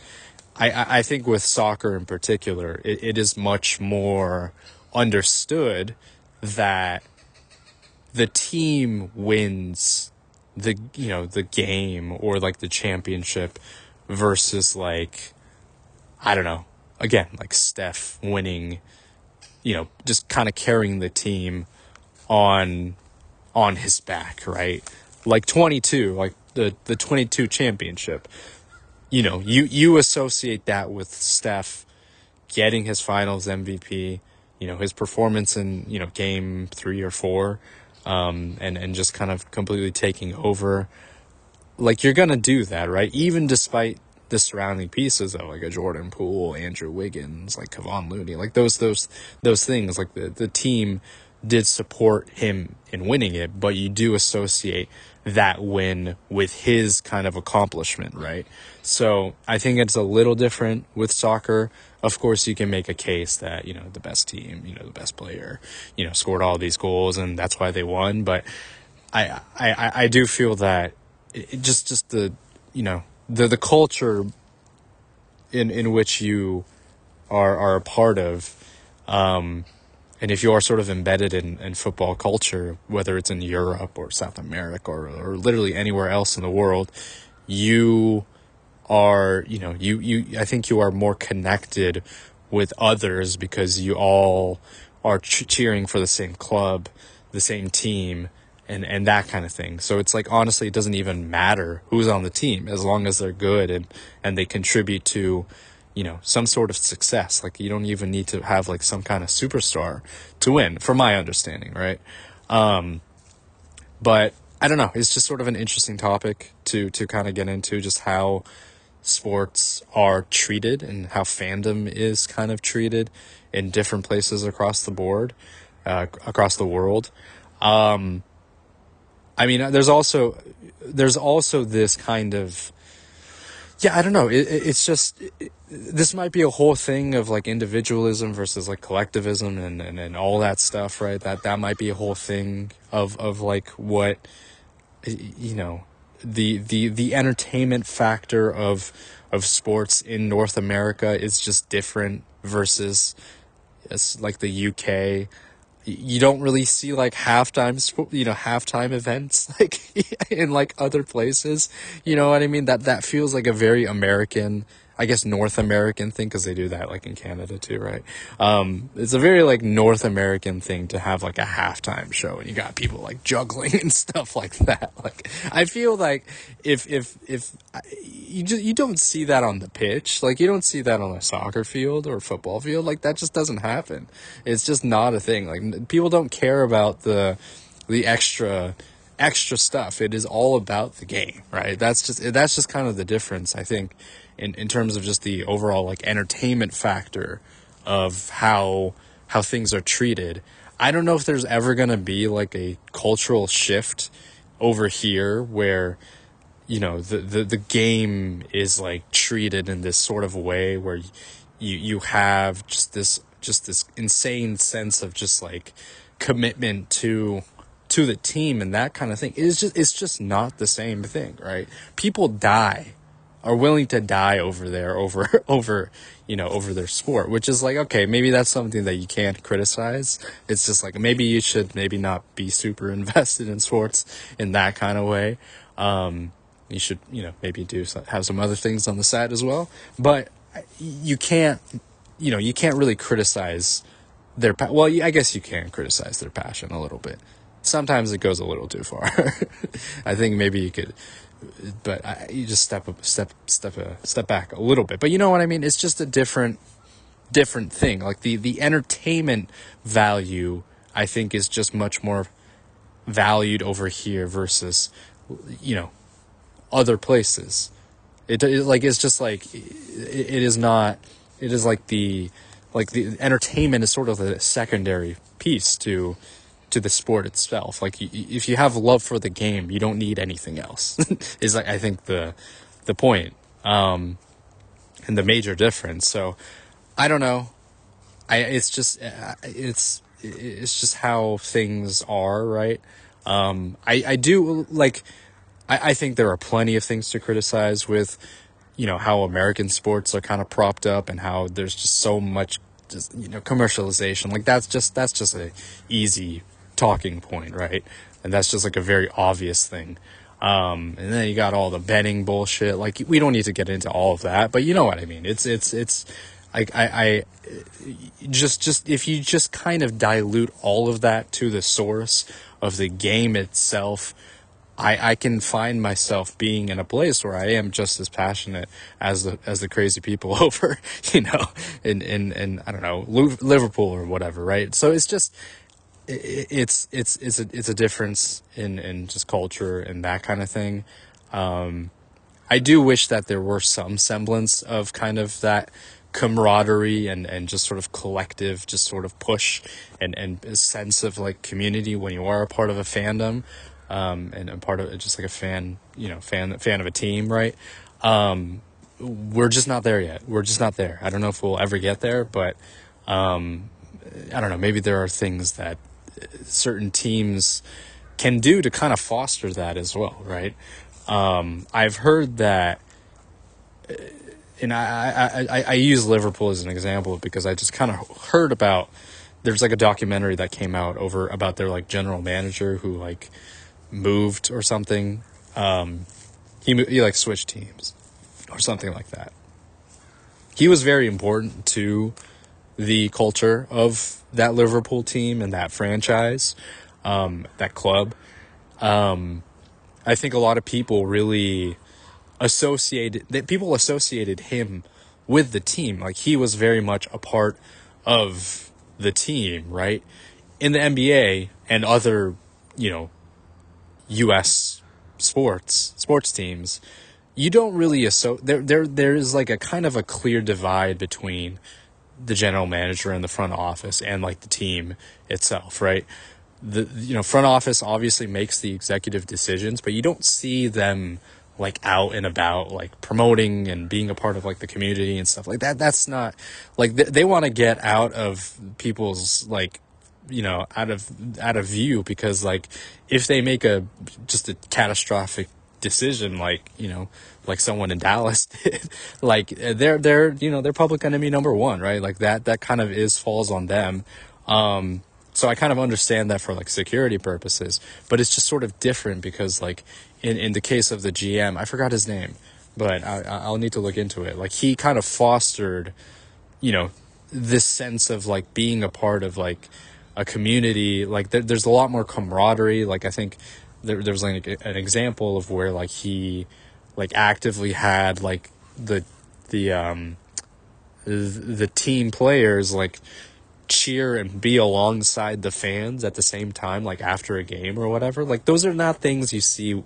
I think with soccer in particular, it is much more understood that the team wins the game or like the championship versus like, I don't know, again, like Steph winning, just kind of carrying the team on his back, right? Like 22, like the 22 championship. You associate that with Steph getting his finals MVP, his performance in, game 3 or 4, and just kind of completely taking over. Like, you're going to do that, right? Even despite the surrounding pieces of like a Jordan Poole, Andrew Wiggins, like Kevon Looney, like those things, like the team did support him in winning it, but you do associate that win with his kind of accomplishment, right? So I think it's a little different with soccer. Of course, you can make a case that, the best team, the best player, scored all these goals and that's why they won. But I do feel that it just the, the culture in which you are a part of, and if you are sort of embedded in football culture, whether it's in Europe or South America or literally anywhere else in the world, you are, I think you are more connected with others because you all are cheering for the same club, the same team, and that kind of thing. So it's like, honestly, it doesn't even matter who's on the team as long as they're good and they contribute to, some sort of success. Like, you don't even need to have like some kind of superstar to win, from my understanding, right? But I don't know. It's just sort of an interesting topic to kind of get into, just how sports are treated and how fandom is kind of treated in different places across the board, across the world. I mean, there's also this kind of, yeah, I don't know. It's just, this might be a whole thing of like individualism versus like collectivism and all that stuff, right? That might be a whole thing of like what, the entertainment factor of sports in North America is just different versus like the UK. You don't really see like halftime events like in like other places. You know what I mean? That feels like a very American I guess North American thing, because they do that like in Canada too, right? It's a very like North American thing to have like a halftime show, and you got people like juggling and stuff like that. Like I feel like if you don't see that on the pitch, like you don't see that on a soccer field or football field, like that just doesn't happen. It's just not a thing. Like people don't care about the extra stuff. It is all about the game, right? That's just kind of the difference, I think, in terms of just the overall like entertainment factor of how things are treated. I don't know if there's ever gonna be like a cultural shift over here where the game is like treated in this sort of way where you have just this insane sense of just like commitment to the team and that kind of thing. It's just not the same thing, right? People are willing to die over there over their sport, which is like, okay, maybe that's something that you can't criticize. It's just like maybe you should maybe not be super invested in sports in that kind of way. You should maybe have some other things on the side as well, but you can't really criticize well, I guess you can criticize their passion a little bit. Sometimes it goes a little too far. I think maybe you could, but you just step back a little bit. But you know what I mean? It's just a different thing. Like the entertainment value, I think, is just much more valued over here versus, other places. It's just like, it is not, it is like the entertainment is sort of a secondary piece to the sport itself. Like if you have love for the game, you don't need anything else. Is like I think the point, and the major difference. So I don't know. It's just how things are, right? I do like. I think there are plenty of things to criticize with, how American sports are kind of propped up and how there's just so much, commercialization. Like that's just a easy talking point, right? And that's just like a very obvious thing. And then you got all the betting bullshit. Like we don't need to get into all of that, but you know what I mean. It's like I just if you just kind of dilute all of that to the source of the game itself, I can find myself being in a place where I am just as passionate as the crazy people over, in I don't know, Liverpool or whatever, right? So it's just it's a difference in just culture and that kind of thing. I do wish that there were some semblance of kind of that camaraderie and just sort of collective, just sort of push and a sense of like community when you are a part of a fandom. And a part of just like a fan of a team, right? We're just not there yet. We're just not there. I don't know if we'll ever get there, but I don't know. Maybe there are things that certain teams can do to kind of foster that as well, right? I've heard that, and I use Liverpool as an example because I just kind of heard about. There's like a documentary that came out about their like general manager who like moved or something. He like switched teams or something like that. He was very important to the culture of that Liverpool team and that franchise, that club. I think a lot of people really associated him with the team. Like he was very much a part of the team, right? In the NBA and other, U.S. sports teams, you don't really there is like a kind of a clear divide between the general manager and the front office and like the team itself, right? The front office obviously makes the executive decisions, but you don't see them like out and about like promoting and being a part of like the community and stuff like that. That's not like they want to get out of people's like out of view, because like if they make just a catastrophic decision like someone in Dallas did, like they're public enemy number one, right? Like that kind of falls on them. So I kind of understand that for like security purposes, but it's just sort of different because like in the case of the GM, I forgot his name, but I'll need to look into it. Like, he kind of fostered, you know, this sense of like being a part of like a community. Like, there's a lot more camaraderie. Like, I think there was like an example of where like he like actively had like the the team players like cheer and be alongside the fans at the same time, like after a game or whatever. Like, those are not things you see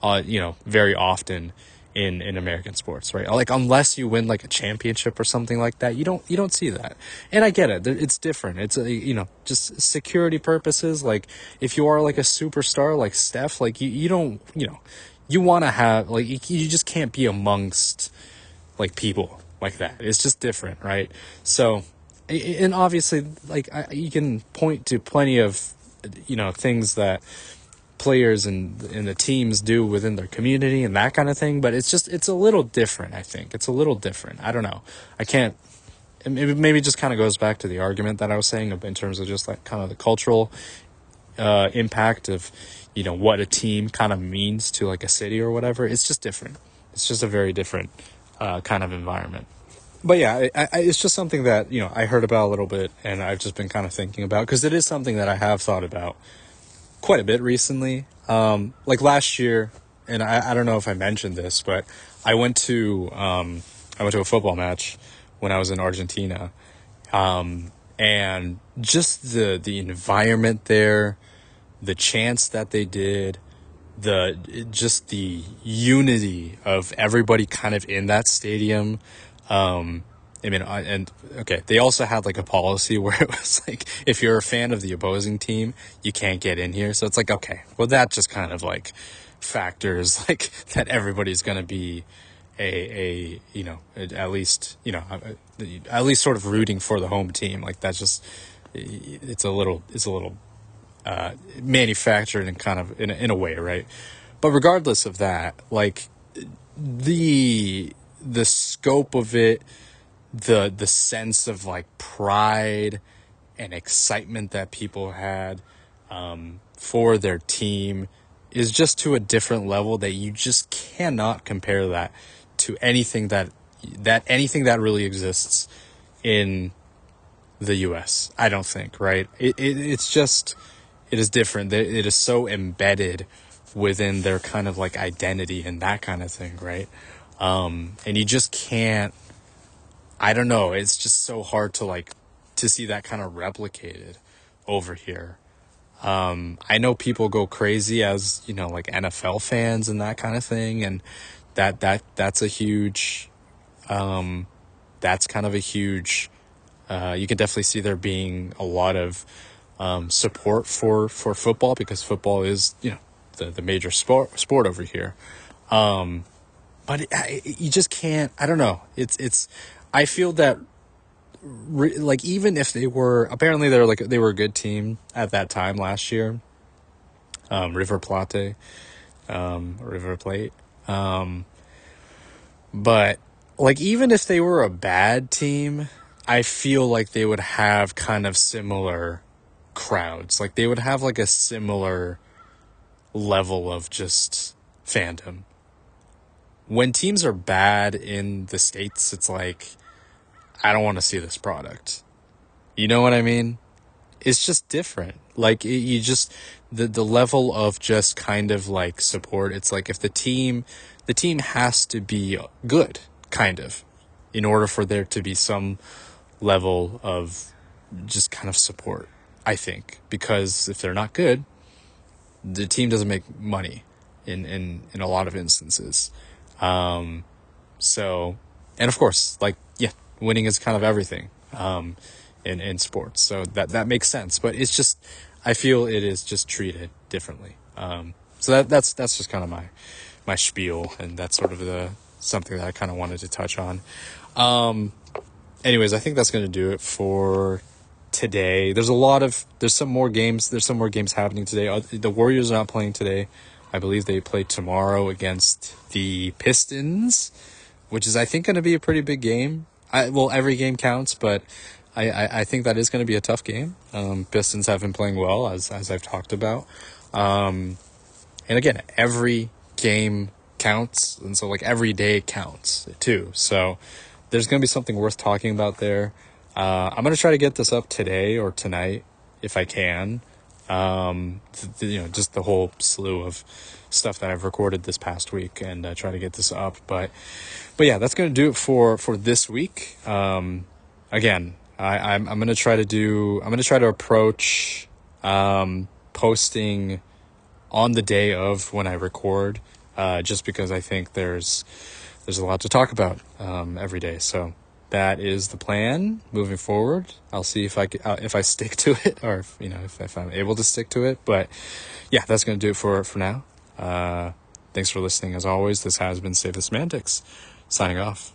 very often in American sports, right? Like, unless you win like a championship or something like that, you don't see that. And I get it. It's different. It's just security purposes. Like, if you are like a superstar like Steph, like you don't, you want to have like, you just can't be amongst like people like that. It's just different, right? So, and obviously, like, you can point to plenty of things that players and the teams do within their community and that kind of thing, but it's a little different. I think it's a little different. I don't know. I can't. Maybe it just kind of goes back to the argument that I was saying in terms of just like kind of the cultural impact of what a team kind of means to like a city or whatever. It's just different. It's just a very different kind of environment. But yeah, it's just something that I heard about a little bit, and I've just been kind of thinking about, because it is something that I have thought about quite a bit recently. Like last year, and I don't know if I mentioned this, but I went to a football match when I was in Argentina, and just the environment there, the chants that they did, the unity of everybody kind of in that stadium. Okay, they also had like a policy where it was like, if you're a fan of the opposing team, you can't get in here. So it's like, okay, well, that just kind of like factors like that everybody's going to be at least sort of rooting for the home team. Like, that's just, it's a little manufactured and kind of in a way, right? But regardless of that, like, the scope of it, the sense of like pride and excitement that people had for their team is just to a different level that you just cannot compare that to anything that really exists in the US. I don't think, right? It is different. It is so embedded within their kind of like identity and that kind of thing, right? And you just can't, I don't know, it's just so hard to see that kind of replicated over here. I know people go crazy as, like NFL fans and that kind of thing, and that's a huge, that's kind of a huge, you can definitely see there being a lot of support for football, because football is, the major sport over here. But you just can't, I don't know. I feel that like, even if apparently they were a good team at that time last year, River Plate. But like, even if they were a bad team, I feel like they would have kind of similar crowds. Like, they would have like a similar level of just fandom. When teams are bad in the States, it's like, I don't want to see this product. You know what I mean? It's just different. Like, the level of just kind of like support. It's like, if the team has to be good, kind of, in order for there to be some level of just kind of support, I think. Because if they're not good, the team doesn't make money in a lot of instances. So, and of course, like, yeah, winning is kind of everything, in sports. So that makes sense, but it's just, I feel it is just treated differently. So that's just kind of my spiel, and that's sort of something that I kind of wanted to touch on. Anyways, I think that's going to do it for today. There's some more games happening today. The Warriors are not playing today. I believe they play tomorrow against the Pistons, which is, I think, going to be a pretty big game. Every game counts, but I think that is going to be a tough game. Pistons have been playing well, as I've talked about. And again, every game counts. And so like every day counts too. So there's going to be something worth talking about there. I'm going to try to get this up today or tonight if I can. Just the whole slew of stuff that I've recorded this past week, and try to get this up. But yeah, that's going to do it for this week. Again, I'm going to try to approach, posting on the day of when I record, just because I think there's a lot to talk about, every day. So that is the plan moving forward. I'll see if I stick to it, or if I'm able to stick to it. But yeah, that's going to do it for now. Thanks for listening. As always, this has been Save the Semantics, signing off.